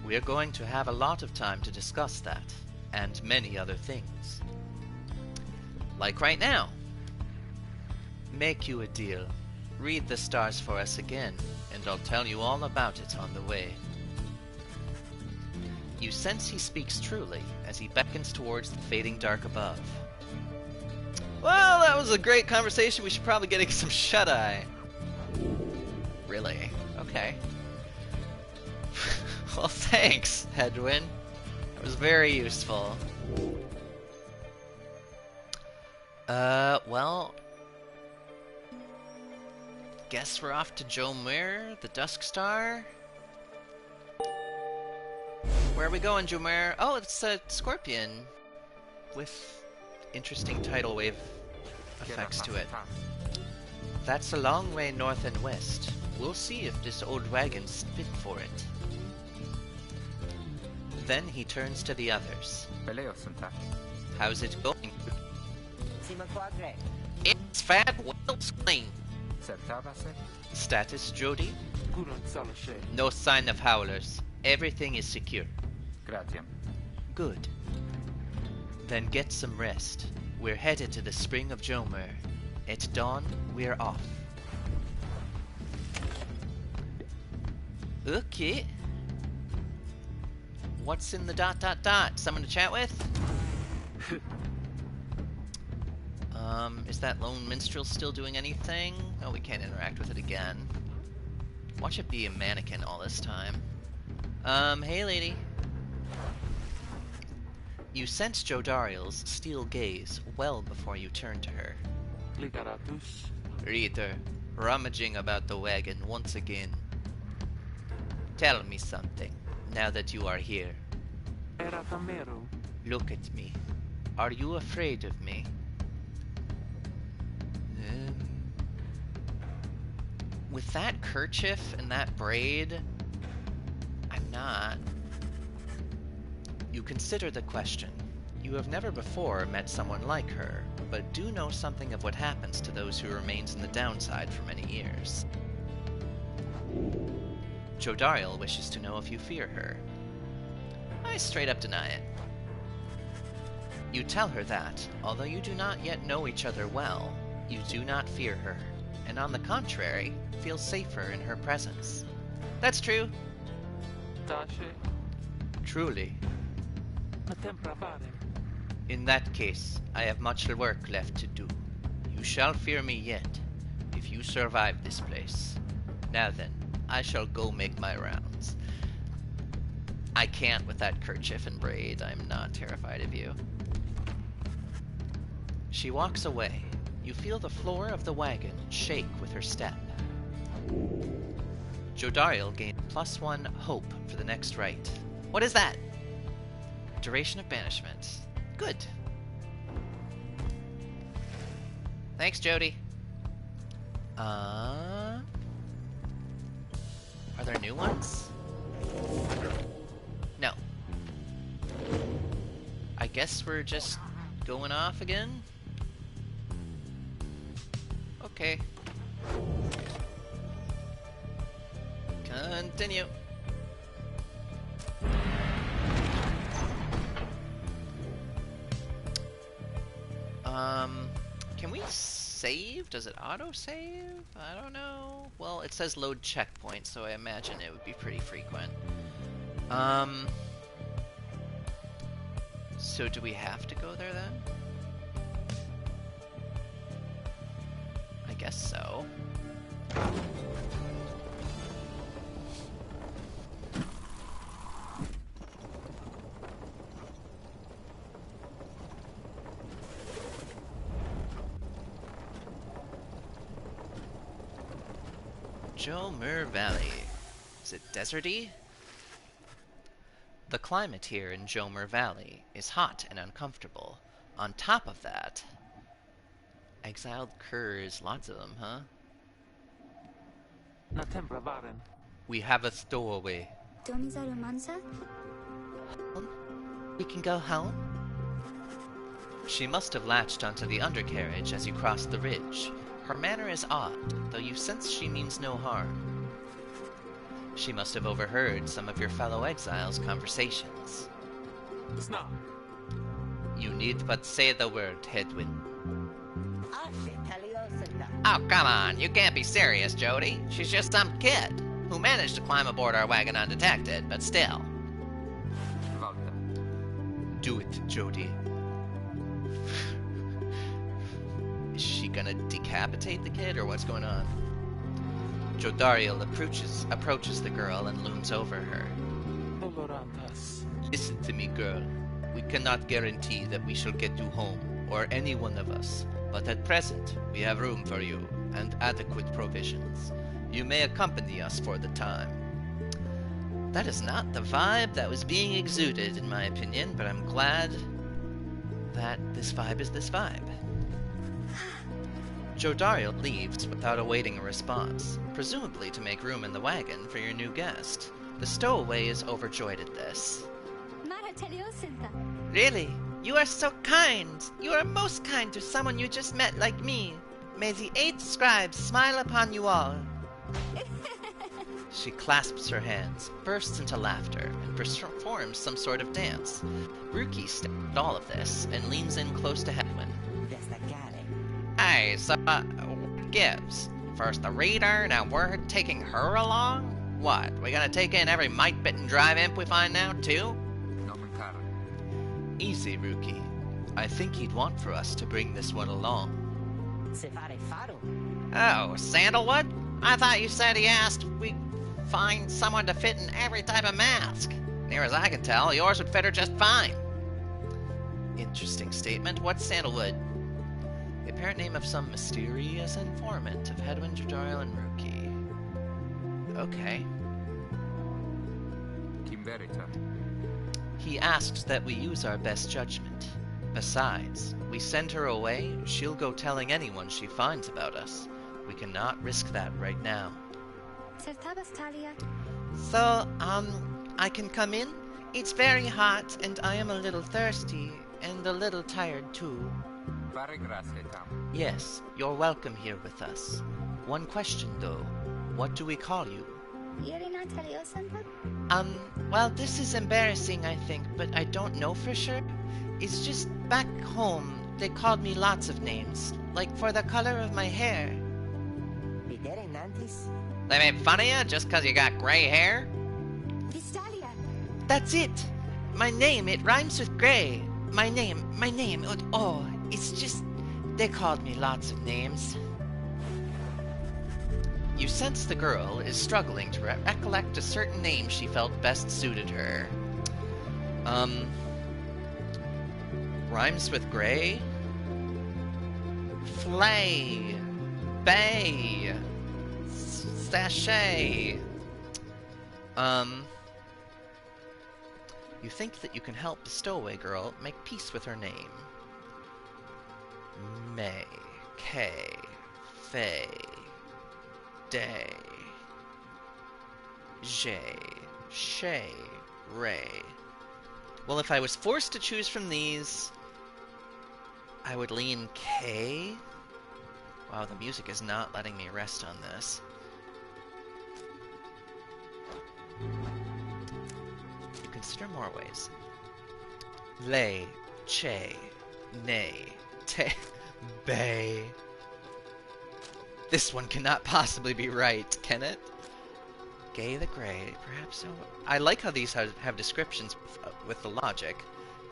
We're going to have a lot of time to discuss that, and many other things. Like right now. Make you a deal. Read the stars for us again, and I'll tell you all about it on the way. You sense he speaks truly as he beckons towards the fading dark above. Well, that was a great conversation. We should probably get some shut-eye. Really? Okay. Well, thanks, Hedwyn. It was very useful. Well... Guess we're off to Jomir, the Dusk Star? Where are we going, Jomir? Oh, it's a Scorpion. With interesting tidal wave effects to it. That's a long way north and west. We'll see if this old wagon's fit for it. Then he turns to the others. How's it going? It's fat, well clean. Status, Jody? No sign of howlers. Everything is secure. Gratiam. Good. Then get some rest. We're headed to the spring of Jomir. At dawn, we're off. Okay. What's in the ... Someone to chat with? Is that lone minstrel still doing anything? Oh, we can't interact with it again. Watch it be a mannequin all this time. Hey lady. You sense Jodariel's steel gaze well before you turn to her. Ligeratus. Reader, rummaging about the wagon once again. Tell me something, now that you are here. Era tamero. Look at me. Are you afraid of me? With that kerchief and that braid, I'm not. You consider the question. You have never before met someone like her, but do know something of what happens to those who remains in the downside for many years. Jodariel wishes to know if you fear her. I straight up deny it. You tell her that, although you do not yet know each other well, you do not fear her, and on the contrary, feel safer in her presence. That's true. Tace, Truly. ma tempra pare. In that case, I have much work left to do. You shall fear me yet, if you survive this place. Now then, I shall go make my rounds. I can't with that kerchief and braid. I'm not terrified of you. She walks away. You feel the floor of the wagon shake with her step. Jodariel gains +1 hope for the next rite. What is that? Duration of banishment. Good. Thanks, Jody. Are there new ones? No. I guess we're just going off again? Okay. Continue. Can we save? Does it auto-save? I don't know. Well, it says load checkpoint, so I imagine it would be pretty frequent. So do we have to go there then? I guess so. Jomer Valley. Is it deserty? The climate here in Jomer Valley is hot and uncomfortable. On top of that, exiled curs, lots of them, huh? Na tempra varen. We have a stowaway. Domizaru Mansa? We can go home? She must have latched onto the undercarriage as you crossed the ridge. Her manner is odd, though you sense she means no harm. She must have overheard some of your fellow exiles' conversations. Sna. You need but say the word, Hedwin. Ashe Taliosanda. Oh, come on, you can't be serious, Jody. She's just some kid who managed to climb aboard our wagon undetected, but still. Volta. Do it, Jody. Is she gonna decapitate the kid, or what's going on? Jodariel approaches the girl and looms over her. Dolorantas. Listen to me, girl. We cannot guarantee that we shall get you home, or any one of us. But at present, we have room for you, and adequate provisions. You may accompany us for the time. That is not the vibe that was being exuded, in my opinion, but I'm glad that this vibe is this vibe. Jodariel leaves without awaiting a response, presumably to make room in the wagon for your new guest. The stowaway is overjoyed at this. Mara Taliosanda. Really? You are so kind! You are most kind to someone you just met like me. May the 8 scribes smile upon you all. She clasps her hands, bursts into laughter, and performs some sort of dance. Ruki stares at all of this and leans in close to Hedwin. Hey, so, what gives? First the reader, now we're taking her along? What, we gonna take in every mite-bitten drive imp we find now, too? Nomen cara. Easy, Ruki. I think he'd want for us to bring this one along. Se fare faro. Oh, sandalwood? I thought you said he asked we find someone to fit in every type of mask. Near as I can tell, yours would fit her just fine. Interesting statement. What's sandalwood? The apparent name of some mysterious informant of Hedwin, Jodariel, and Ruki. Okay. Kim verita. He asks that we use our best judgment. Besides, we send her away, she'll go telling anyone she finds about us. We cannot risk that right now. Sertabas Talia. So, I can come in? It's very hot, and I am a little thirsty, and a little tired too. Fare grazie, Tam. Yes, you're welcome here with us. One question, though. What do we call you? Irina Taliosanta? Well, this is embarrassing, I think, but I don't know for sure. It's just back home, they called me lots of names, like for the color of my hair. Videre Nantis? They made fun of you just 'cause you got gray hair? Vistalia. That's it! My name, it rhymes with gray. My name, oh, it's just... They called me lots of names. You sense the girl is struggling to recollect a certain name she felt best suited her. Rhymes with gray? Flay. Bay. Sachet. You think that you can help the stowaway girl make peace with her name. May. Kay. Fay. Day. Jay. Shay. Ray. Well, if I was forced to choose from these, I would lean K. Wow, the music is not letting me rest on this. You consider more ways. Lay, che, nay, te, bay. This one cannot possibly be right, can it? Gay the Grey, perhaps so. I like how these have descriptions with the logic.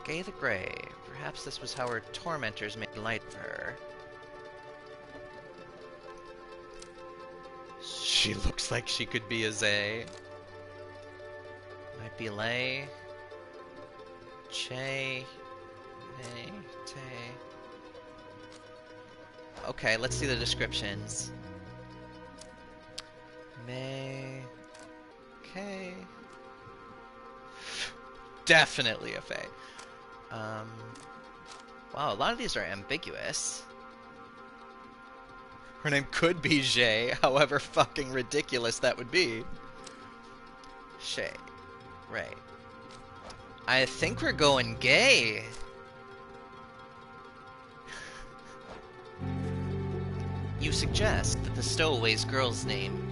Gay the Grey, perhaps this was how her tormentors made light of her. She looks like she could be a Zay. Might be Lay. Che. Nay. Te. Okay, let's see the descriptions. May. Okay. Definitely a Fae. Wow, a lot of these are ambiguous. Her name could be Jay, however fucking ridiculous that would be. Shay. Ray. I think we're going gay. You suggest that the stowaway's girl's name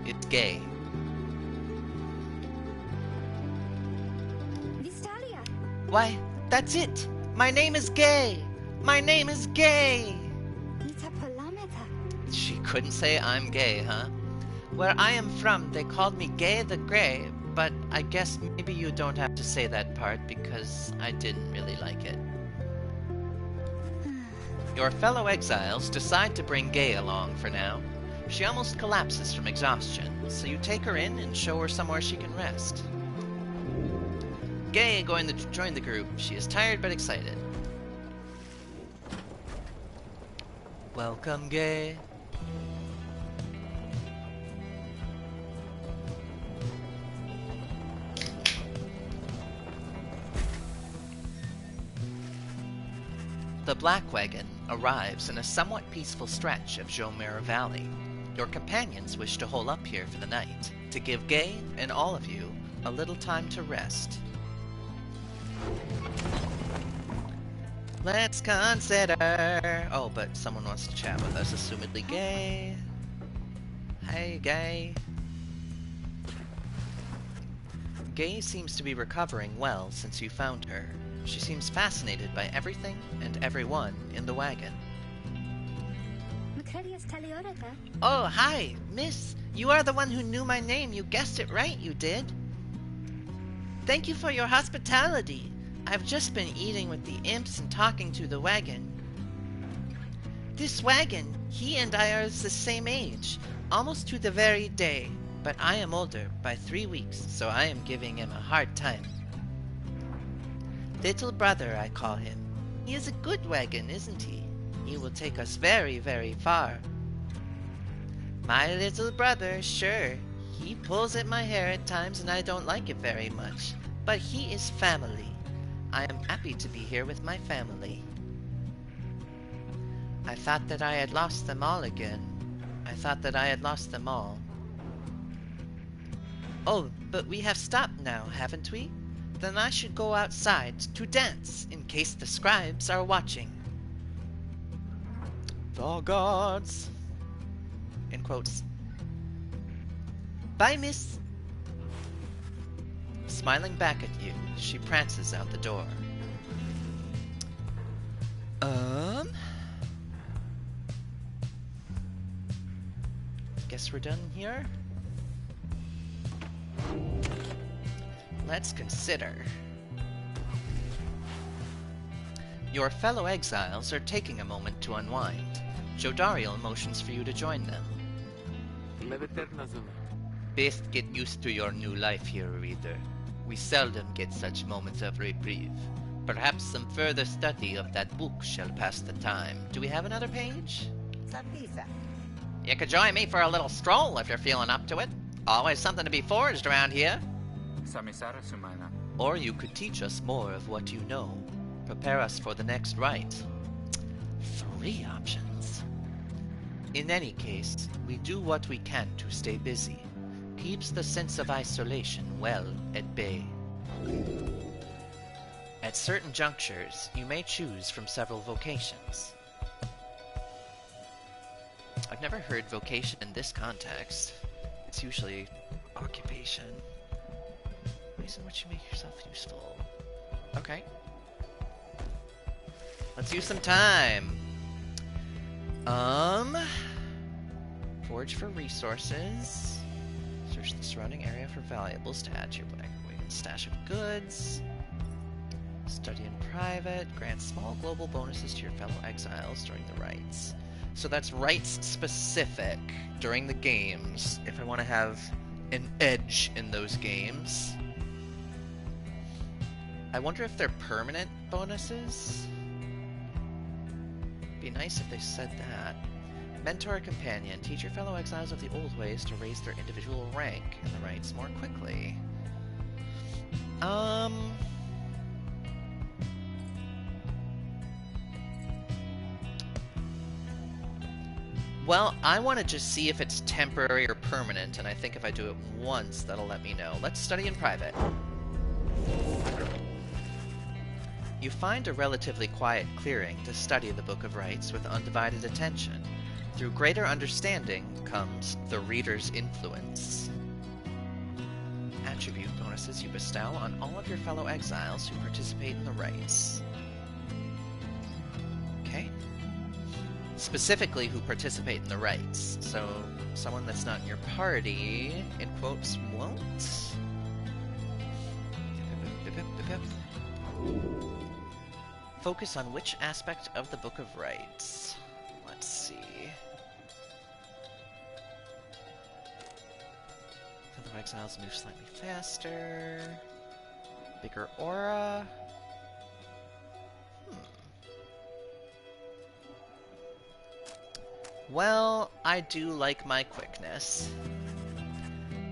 is Gay. Vistalia. Why, that's it! My name is Gay! My name is Gay! Nita Polameta. She couldn't say I'm gay, huh? Where I am from, they called me Gay the Grey, but I guess maybe you don't have to say that part because I didn't really like it. Your fellow exiles decide to bring Gay along for now. She almost collapses from exhaustion, so you take her in and show her somewhere she can rest. Gay going to join the group. She is tired but excited. Welcome, Gay. The Black Wagon arrives in a somewhat peaceful stretch of Jomera Valley. Your companions wish to hole up here for the night, to give Gay and all of you a little time to rest. Let's consider... Oh, but someone wants to chat with us, assumedly Gay. Hey, Gay. Gay seems to be recovering well since you found her. She seems fascinated by everything and everyone in the wagon. Macredias Taliorata. Oh, hi, miss. You are the one who knew my name. You guessed it right, you did. Thank you for your hospitality. I've just been eating with the imps and talking to the wagon. This wagon, he and I are the same age, almost to the very day, but I am older by 3 weeks, so I am giving him a hard time. Little brother, I call him. He is a good wagon, isn't he? He will take us very, very far. My little brother, sure. He pulls at my hair at times and I don't like it very much. But he is family. I am happy to be here with my family. I thought that I had lost them all again. I thought that I had lost them all. Oh, but we have stopped now, haven't we? Then I should go outside to dance, in case the scribes are watching. The gods. In quotes. Bye, miss. Smiling back at you, she prances out the door. Guess we're done here? Let's consider. Your fellow exiles are taking a moment to unwind. Jodariel motions for you to join them. Best get used to your new life here, reader. We seldom get such moments of reprieve. Perhaps some further study of that book shall pass the time. Do we have another page? Sapisa. You could join me for a little stroll if you're feeling up to it. Always something to be forged around here. Samisara Sumana. Or you could teach us more of what you know. Prepare us for the next rite. 3 options. In any case, we do what we can to stay busy. Keeps the sense of isolation well at bay. At certain junctures, you may choose from several vocations. I've never heard vocation in this context. It's usually occupation. Ways in which you make yourself useful. Okay. Let's use some time. Forage for resources. Search the surrounding area for valuables to add to your stash of goods. Study in private. Grant small global bonuses to your fellow exiles during the rites. So that's rites specific during the games, if I want to have an edge in those games. I wonder if they're permanent bonuses? Be nice if they said that. Mentor a companion. Teach your fellow exiles of the old ways to raise their individual rank in the rites more quickly. Well, I want to just see if it's temporary or permanent, and I think if I do it once, that'll let me know. Let's study in private. You find a relatively quiet clearing to study the Book of Rites with undivided attention. Through greater understanding comes the reader's influence. Attribute bonuses you bestow on all of your fellow exiles who participate in the rites. Okay. Specifically who participate in the rites. So, someone that's not in your party, in quotes, won't. Focus on which aspect of the Book of Rites. Let's see. Fellow exiles move slightly faster. Bigger aura. Well, I do like my quickness.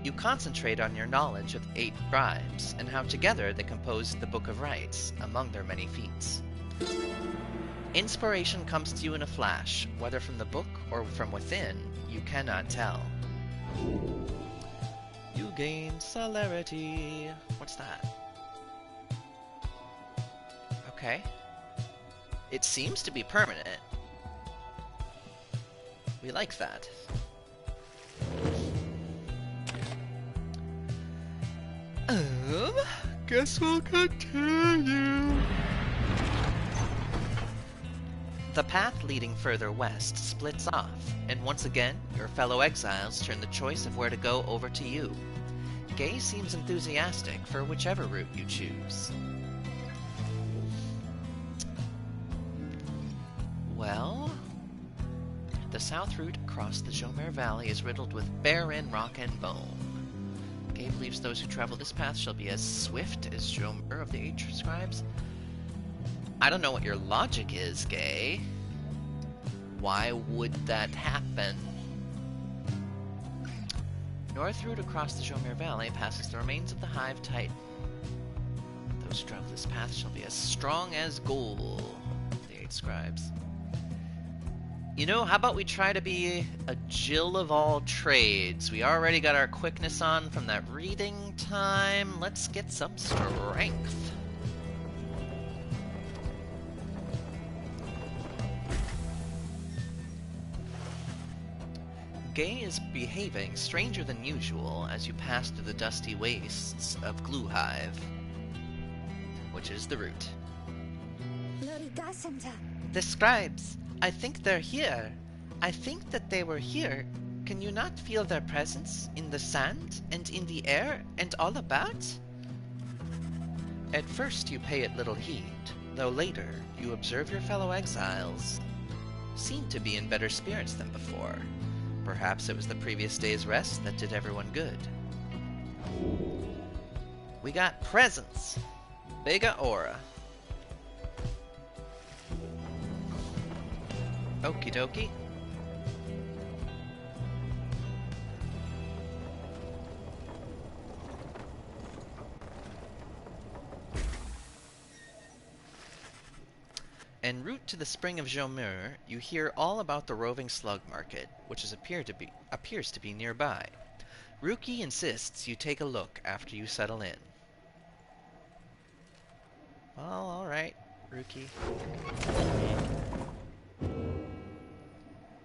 You concentrate on your knowledge of 8 tribes, and how together they composed the Book of Rites, among their many feats. Inspiration comes to you in a flash, whether from the book or from within, you cannot tell. You gain celerity. What's that? Okay. It seems to be permanent. We like that. Guess we'll continue. The path leading further west splits off, and once again, your fellow exiles turn the choice of where to go over to you. Gay seems enthusiastic for whichever route you choose. Well, the south route across the Jomer Valley is riddled with barren rock and bone. Gay believes those who travel this path shall be as swift as Jomer of the 8 scribes. I don't know what your logic is, Gay. Why would that happen? North route across the Jomer Valley passes the remains of the Hive Titan. Those who travel this path shall be as strong as gold. The 8 scribes. You know, how about we try to be a Jill of all trades? We already got our quickness on from that reading time. Let's get some strength. Gay is behaving stranger than usual as you pass through the dusty wastes of Gluhive, which is the route. The scribes, I think they're here. I think that they were here. Can you not feel their presence in the sand and in the air and all about? At first you pay it little heed, though later you observe your fellow exiles seem to be in better spirits than before. Perhaps it was the previous day's rest that did everyone good. We got presents. Bigger aura. Okie dokie. En route to the Spring of Jomur, you hear all about the roving slug market, which appears to be nearby. Ruki insists you take a look after you settle in. Well, alright, Ruki.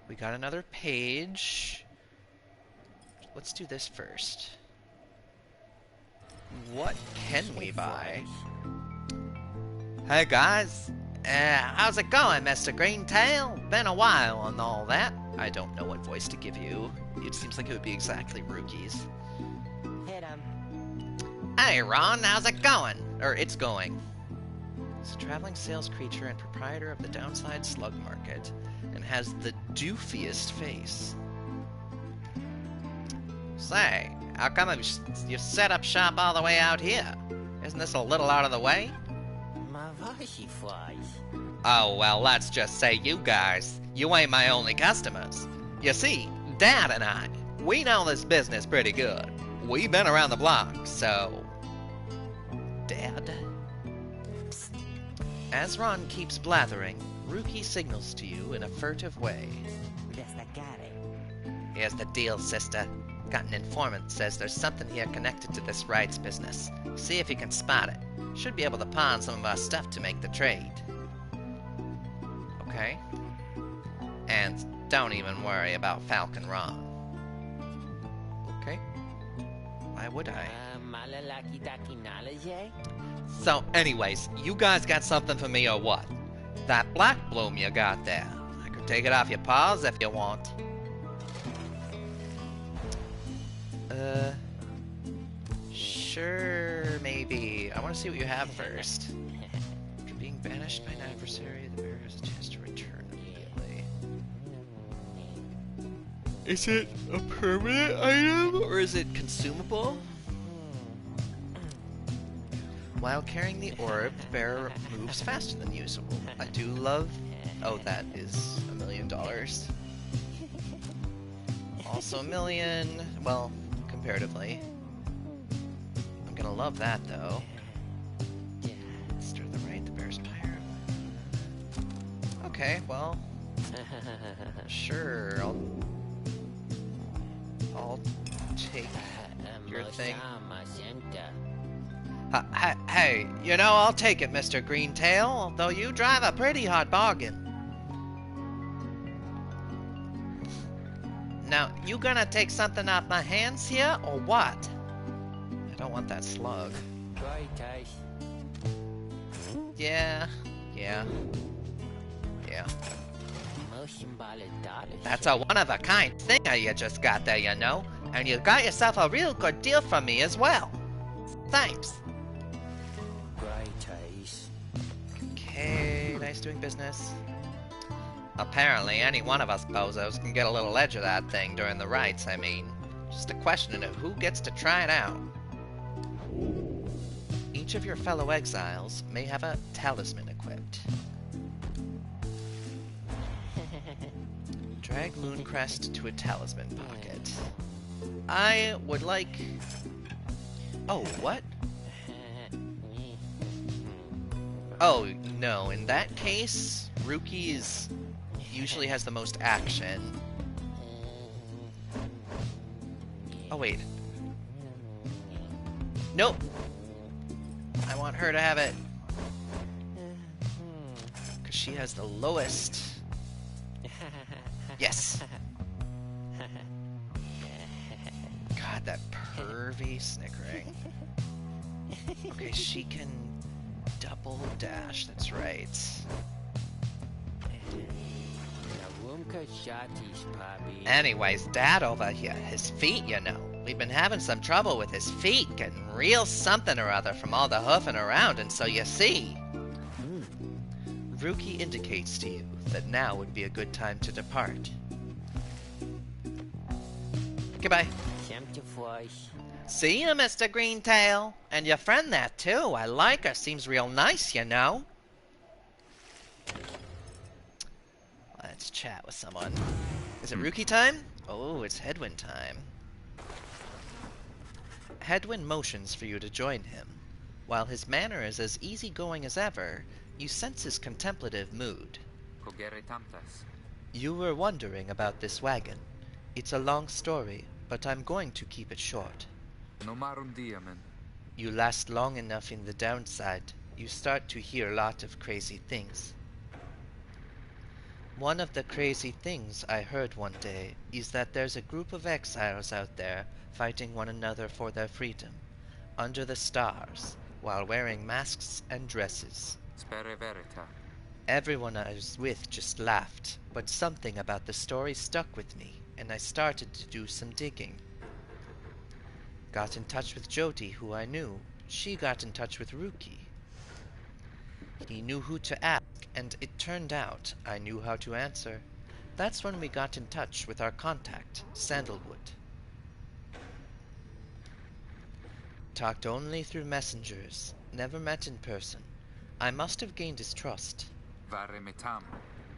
We got another page. Let's do this first. What can we buy? Hey guys! How's it going, Mr. Greentail? Been a while and all that. I don't know what voice to give you. It seems like it would be exactly Ruki's. Hit him. Hey, Ron, how's it going? Or, it's going. He's a traveling sales creature and proprietor of the Downside Slug Market, and has the doofiest face. Say, how come you set up shop all the way out here? Isn't this a little out of the way? Oh, well, let's just say you guys, you ain't my only customers. You see, Dad and I, we know this business pretty good. We've been around the block, so... Dad? Psst. As Ron keeps blathering, Ruki signals to you in a furtive way. Here's the deal, sister. Got an informant says there's something here connected to this rights business. See if you can spot it. Should be able to pawn some of our stuff to make the trade. Okay. And don't even worry about Falcon Ron. Okay. Why would I? So anyways, you guys got something for me or what? That black bloom you got there. I could take it off your paws if you want. Sure, maybe. I want to see what you have first. After being banished by an adversary, the bearer has a chance to return immediately. Is it a permanent item, or is it consumable? While carrying the orb, the bearer moves faster than usual. I do love... Oh, that is $1 million. Also $1 million... Well, comparatively. I'm gonna love that, though. Stir the right, the bear's Pyre. Okay, well... Sure, I'll take your thing. Hey, you know, I'll take it, Mr. Greentail, though you drive a pretty hard bargain. Now, you gonna take something off my hands here, or what? I don't want that slug. Yeah. That's a one-of-a-kind thing you just got there, you know. And you got yourself a real good deal from me as well. Thanks. Okay, nice doing business. Apparently, any one of us bozos can get a little edge of that thing during the rites, I mean. Just a question of who gets to try it out. Each of your fellow exiles may have a talisman equipped. Drag Mooncrest to a talisman pocket. I would like... Oh, what? Oh, no. In that case, Ruki usually has the most action. Oh, wait. Nope. I want her to have it. Because she has the lowest. Yes. God, that pervy snickering. Okay, she can double dash, that's right. Anyways, Dad over here, his feet, you know. We've been having some trouble with his feet, getting real something or other from all the hoofing around, and so you see. Ruki indicates to you that now would be a good time to depart. Goodbye. See you, Mr. Greentail. And your friend there, too. I like her. Seems real nice, you know. Let's chat with someone. Is it Ruki time? Oh, it's Hedwyn time. Hedwyn motions for you to join him. While his manner is as easygoing as ever, you sense his contemplative mood. You were wondering about this wagon. It's a long story, but I'm going to keep it short. You last long enough in the downside, you start to hear a lot of crazy things. One of the crazy things I heard one day is that there's a group of exiles out there fighting one another for their freedom, under the stars, while wearing masks and dresses. Everyone I was with just laughed, but something about the story stuck with me, and I started to do some digging. Got in touch with Jody, who I knew. She got in touch with Ruki. He knew who to ask, and it turned out I knew how to answer. That's when we got in touch with our contact, Sandalwood. Talked only through messengers, never met in person. I must have gained his trust.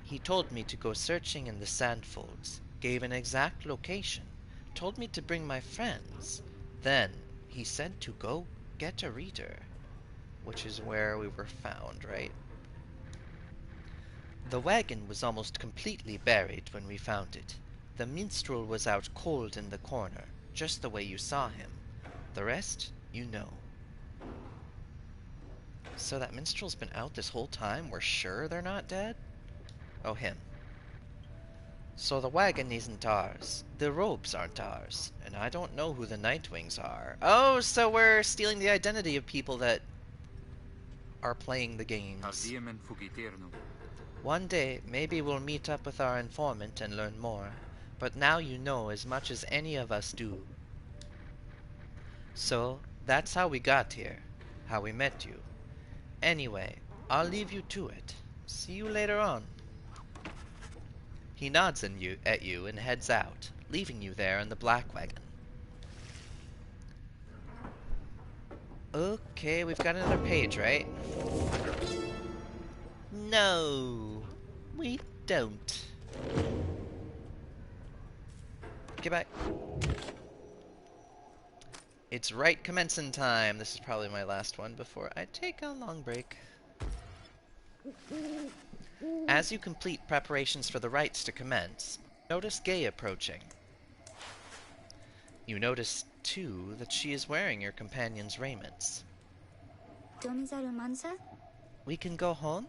He told me to go searching in the sandfolds, gave an exact location, told me to bring my friends. Then he said to go get a reader, which is where we were found, right? The wagon was almost completely buried when we found it. The minstrel was out cold in the corner, just the way you saw him. The rest, you know. So that minstrel's been out this whole time? We're sure they're not dead? Oh, him. So the wagon isn't ours. The robes aren't ours. And I don't know who the Nightwings are. Oh, so we're stealing the identity of people that are playing the games. One day, maybe we'll meet up with our informant and learn more. But now you know as much as any of us do. So, that's how we got here. How we met you. Anyway, I'll leave you to it. See you later on. He nods at you and heads out, leaving you there in the black wagon. Okay, we've got another page, right? No, we don't. Get back. It's right commencing time. This is probably my last one before I take a long break. As you complete preparations for the rites to commence, notice Gay approaching. You notice, too, that she is wearing your companion's raiments. We can go home?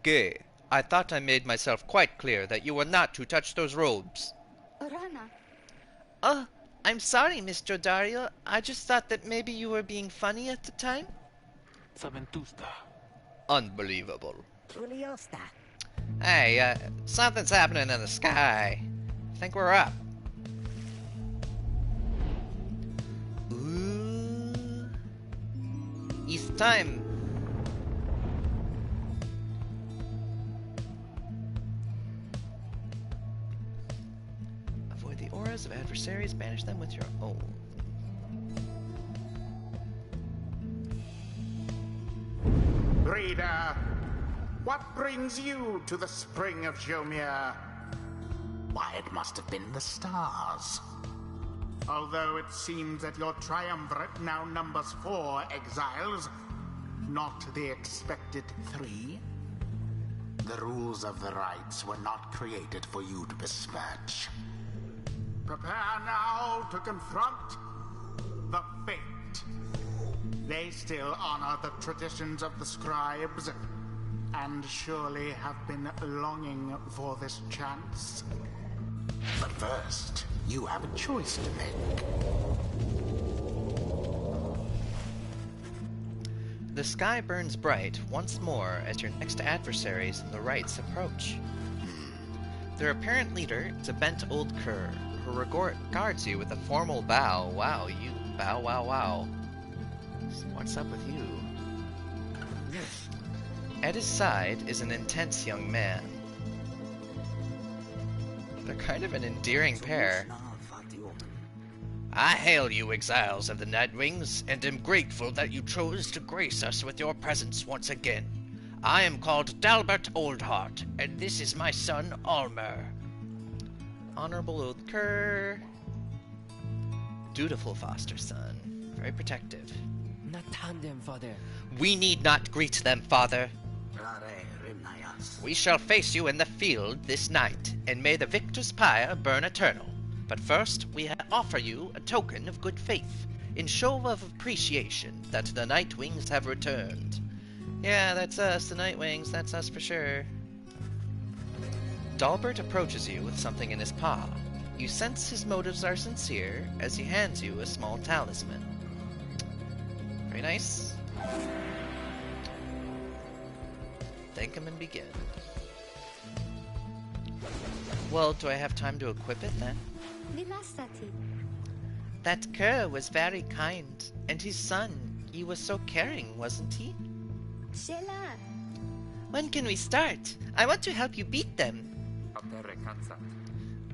Gay, I thought I made myself quite clear that you were not to touch those robes. Oh, I'm sorry, Mr. Dario. I just thought that maybe you were being funny at the time. Unbelievable. Hey, something's happening in the sky. I think we're up. Ooh. It's time. Avoid the auras of adversaries. Banish them with your own. Reader, what brings you to the spring of Jomir? Why, it must have been the stars. Although it seems that your triumvirate now numbers 4 exiles, not the expected 3. The rules of the rites were not created for you to besmirch. Prepare now to confront the Fate. They still honor the traditions of the scribes, and surely have been longing for this chance. But first, you have a choice to make. The sky burns bright once more as your next adversaries in the rites approach. Their apparent leader is a bent old cur who regards you with a formal bow. Wow, you bow, wow, wow. What's up with you? At his side is an intense young man. They're kind of an endearing pair. I hail you, exiles of the Nightwings, and am grateful that you chose to grace us with your presence once again. I am called Dalbert Oldheart, and this is my son, Almer. Honorable old cur. Dutiful foster son. Very protective. We need not greet them, father. We shall face you in the field this night, and may the victor's pyre burn eternal. But first, we offer you a token of good faith, in show of appreciation that the Nightwings have returned. Yeah, that's us, the Nightwings, that's us for sure. Dalbert approaches you with something in his paw. You sense his motives are sincere as he hands you a small talisman. Very nice. Thank him and begin. Well, do I have time to equip it then? Vilasati. That cur was very kind, and his son, he was so caring, wasn't he? Shela. When can we start? I want to help you beat them.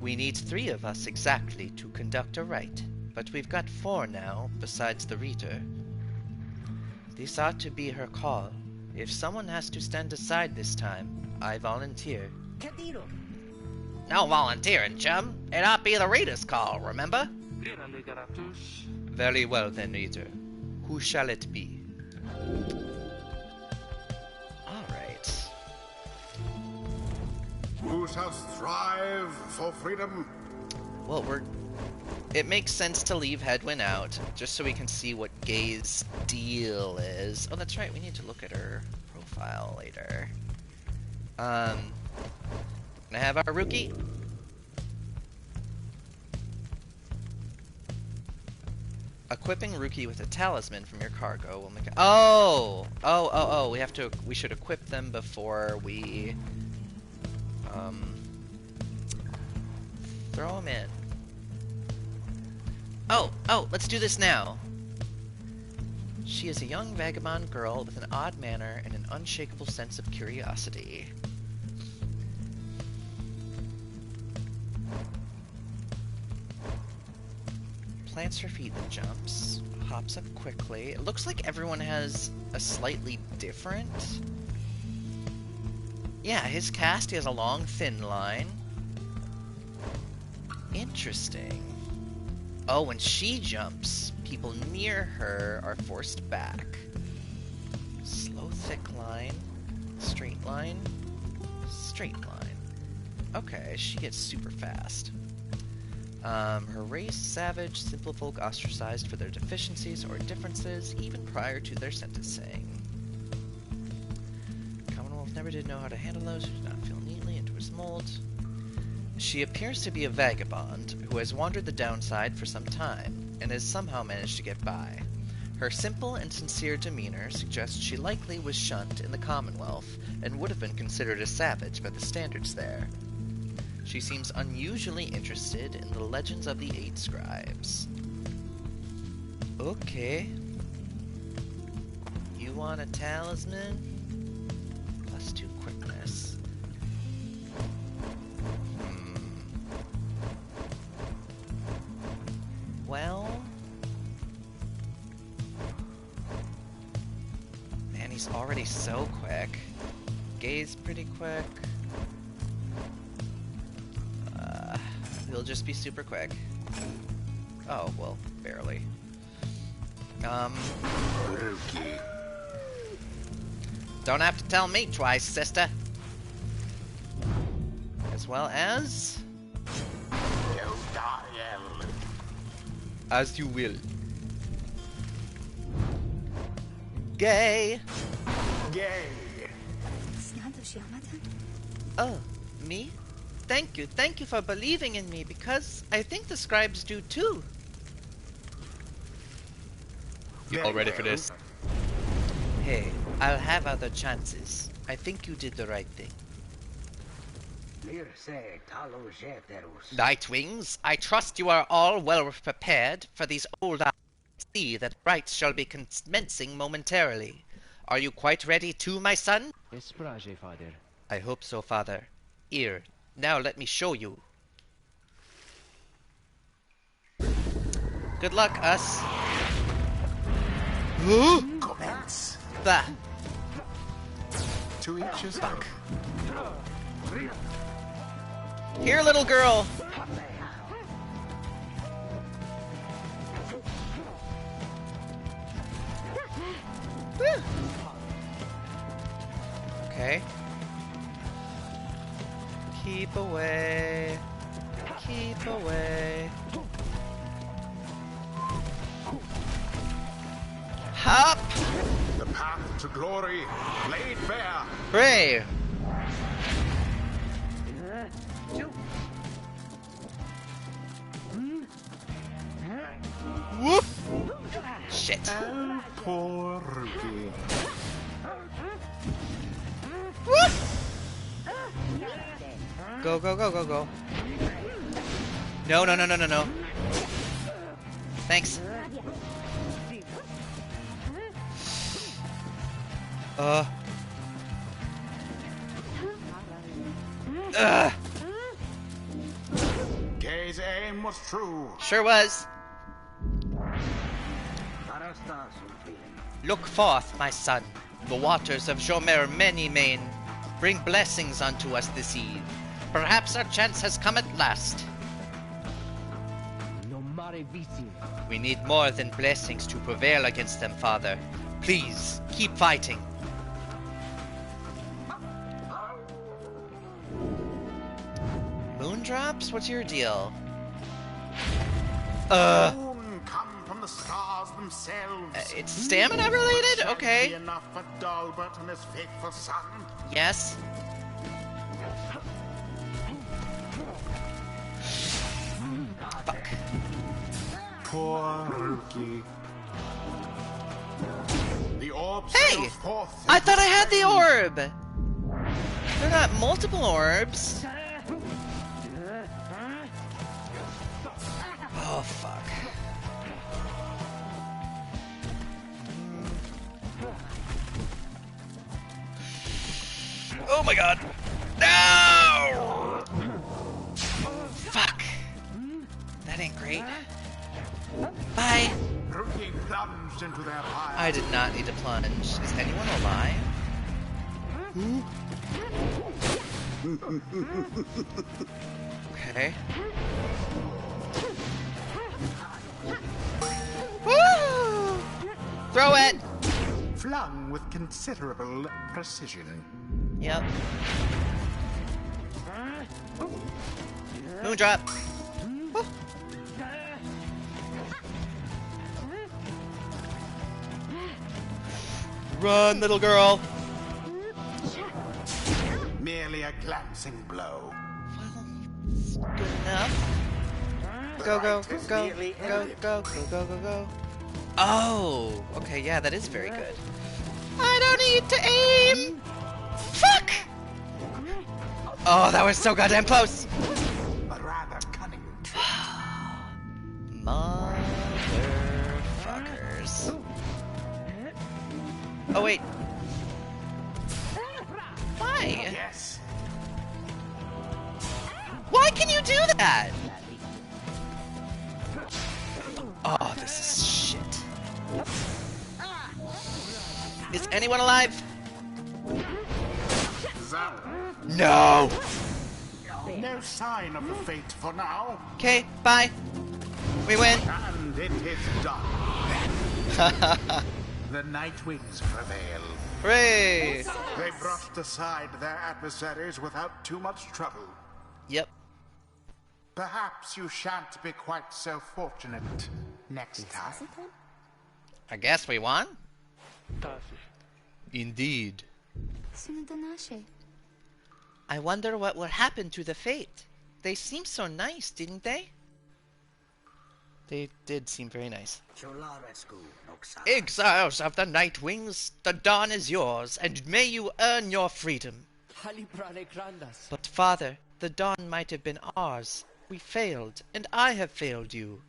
We need 3 of us exactly to conduct a rite, but we've got 4 now, besides the Reader. This ought to be her call. If someone has to stand aside this time, I volunteer. No volunteering, chum. It ought to be the Reader's call, remember? Very well then, Reader. Who shall it be? Alright. Who shall strive for freedom? Well, it makes sense to leave Hedwyn out, just so we can see what Gay's deal is. Oh, that's right, we need to look at her profile later. Can I have our rookie? Equipping rookie with a talisman from your cargo will make it. We should equip them before we throw them in. Let's do this now. She is a young vagabond girl with an odd manner and an unshakable sense of curiosity. Plants her feet and jumps. Hops up quickly. It looks like everyone has a slightly different... Yeah, his cast, he has a long, thin line. Interesting. Oh, when she jumps, people near her are forced back. Slow, thick line. Straight line. Straight line. Okay, she gets super fast. Her race, savage, simple folk ostracized for their deficiencies or differences, even prior to their sentencing. Commonwealth never did know how to handle those who did not feel neatly into his mold. She appears to be a vagabond who has wandered the downside for some time, and has somehow managed to get by. Her simple and sincere demeanor suggests she likely was shunned in the Commonwealth, and would have been considered a savage by the standards there. She seems unusually interested in the legends of the 8 scribes. Okay. You want a talisman? +2 quickness. Well... Man, he's already so quick. Gay's pretty quick. He'll just be super quick. Oh, well, barely. Don't have to tell me twice, sister. As well as... As you will. Gay. Gay. Oh, me? Thank you for believing in me, because I think the scribes do too. You all ready for this? Hey, I'll have other chances. I think you did the right thing. Nightwings, I trust you are all well prepared for these old eyes to see that rites shall be commencing momentarily. Are you quite ready too, my son? Father. I hope so, Father. Here, now let me show you. Good luck, us. Commence. Bah. To each his own. Here, little girl. Okay. Keep away. Keep away. Hop! The path to glory laid bare. Hooray! Whoop! Shit. Oh, poor Ruki. Whoop! Go, go, go, go, go. No, no, no, no, no, no. Thanks. Gay's aim was true. Sure was. Look forth, my son. The waters of Jomer many-main bring blessings unto us this eve. Perhaps our chance has come at last. We need more than blessings to prevail against them, Father. Please, keep fighting. Moondrops? What's your deal? Moon come from the stars themselves. It's stamina related? Shall Okay. be enough for Dalbert and his faithful son. Yes. Fuck. Poor Ruki. The orb Hey! sails forth. I thought I had the orb! They're not multiple orbs. Oh, fuck. Oh my god. No! Fuck. That ain't great. Bye. Ruki plunged into their fire. I did not need to plunge. Is anyone alive? Okay. Woo! Throw it! Flung with considerable precision. Yep. Moondrop. Woo. Run, little girl. Merely a glancing blow. Good enough. Go, go, go, go, go, go, go, go, go, go. Oh, okay, yeah, that is very good. I don't need to aim. Fuck! Oh, that was so goddamn close. A rather cunning trick. Motherfuckers. Oh, wait. Why? Yes. Why can you do that? Oh, this is shit. Is anyone alive? Zap. No! No sign of the fate for now. Okay, bye. We win. And it is done. The Nightwings prevail. Hooray! They brushed aside their adversaries without too much trouble. Yep. Perhaps you shan't be quite so fortunate next time. I guess we won? Tazi. Indeed. Sunod na siya. I wonder what will happen to the Fate. They seemed so nice, didn't they? They did seem very nice. Exiles of the Nightwings, the dawn is yours, and may you earn your freedom. But Father, the dawn might have been ours. We failed, and I have failed you.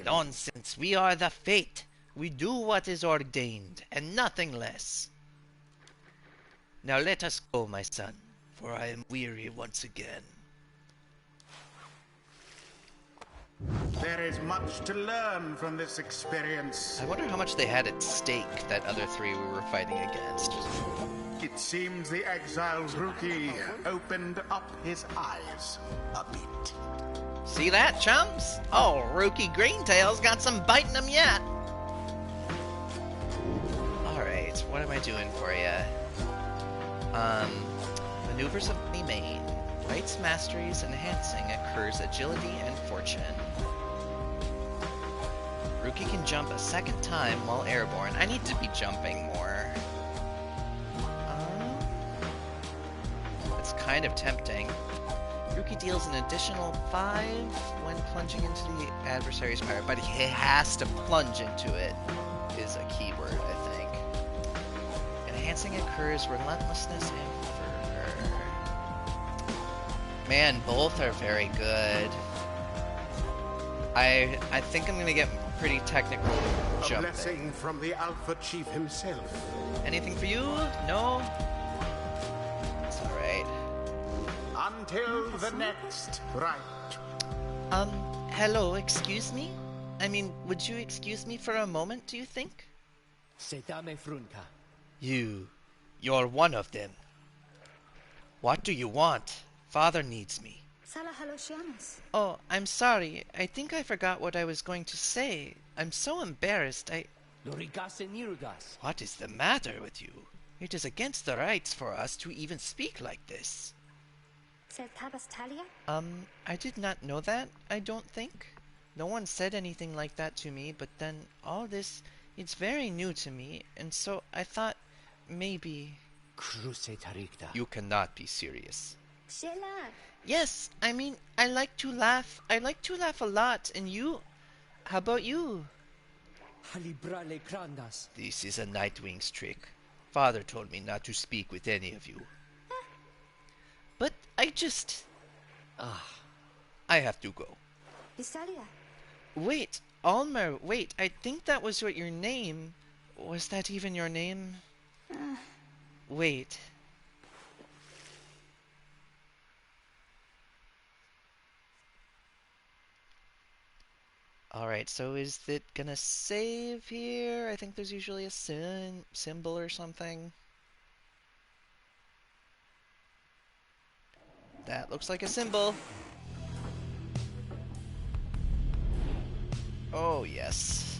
Nonsense, we are the Fate. We do what is ordained, and nothing less. Now let us go, my son, for I am weary once again. There is much to learn from this experience. I wonder how much they had at stake, that other three we were fighting against. It seems the exiled rookie opened up his eyes a bit. See that, chums? Oh, rookie Greentail's got some bite in him yet. Alright, what am I doing for you? Maneuvers of the main. Knight's Mastery's enhancing occurs agility and fortune. Rookie can jump a second time while airborne. I need to be jumping more. It's kind of tempting. Rookie deals an additional 5 when plunging into the adversary's pyre, but he has to plunge into it, is a keyword, I think. Enhancing occurs relentlessness and fervor. Man, both are very good. I think I'm gonna get pretty technical A jumping. blessing from the Alpha Chief himself. Anything for you? No? It's alright. Until the next right. Hello, excuse me? I mean, would you excuse me for a moment, do you think? You're one of them. What do you want? Father needs me. Oh, I'm sorry. I think I forgot what I was going to say. I'm so embarrassed. What is the matter with you? It is against the rights for us to even speak like this. I did not know that, I don't think. No one said anything like that to me, but then all this, it's very new to me, and so I thought maybe... You cannot be serious. Yes, I mean, I like to laugh. I like to laugh a lot, and you? How about you? This is a Nightwing's trick. Father told me not to speak with any of you. But I just... I have to go. Wait, Almer, wait, I think that was what your name... Was that even your name? Wait. Alright, so is it gonna save here? I think there's usually a symbol or something. That looks like a symbol. Oh, yes.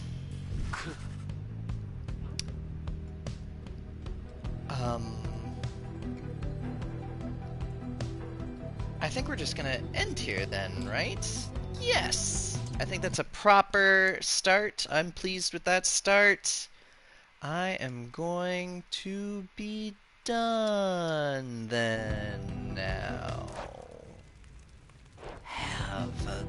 I think we're just gonna end here then, right? Yes! I think that's a proper start. I'm pleased with that start. I am going to be done then now. Have a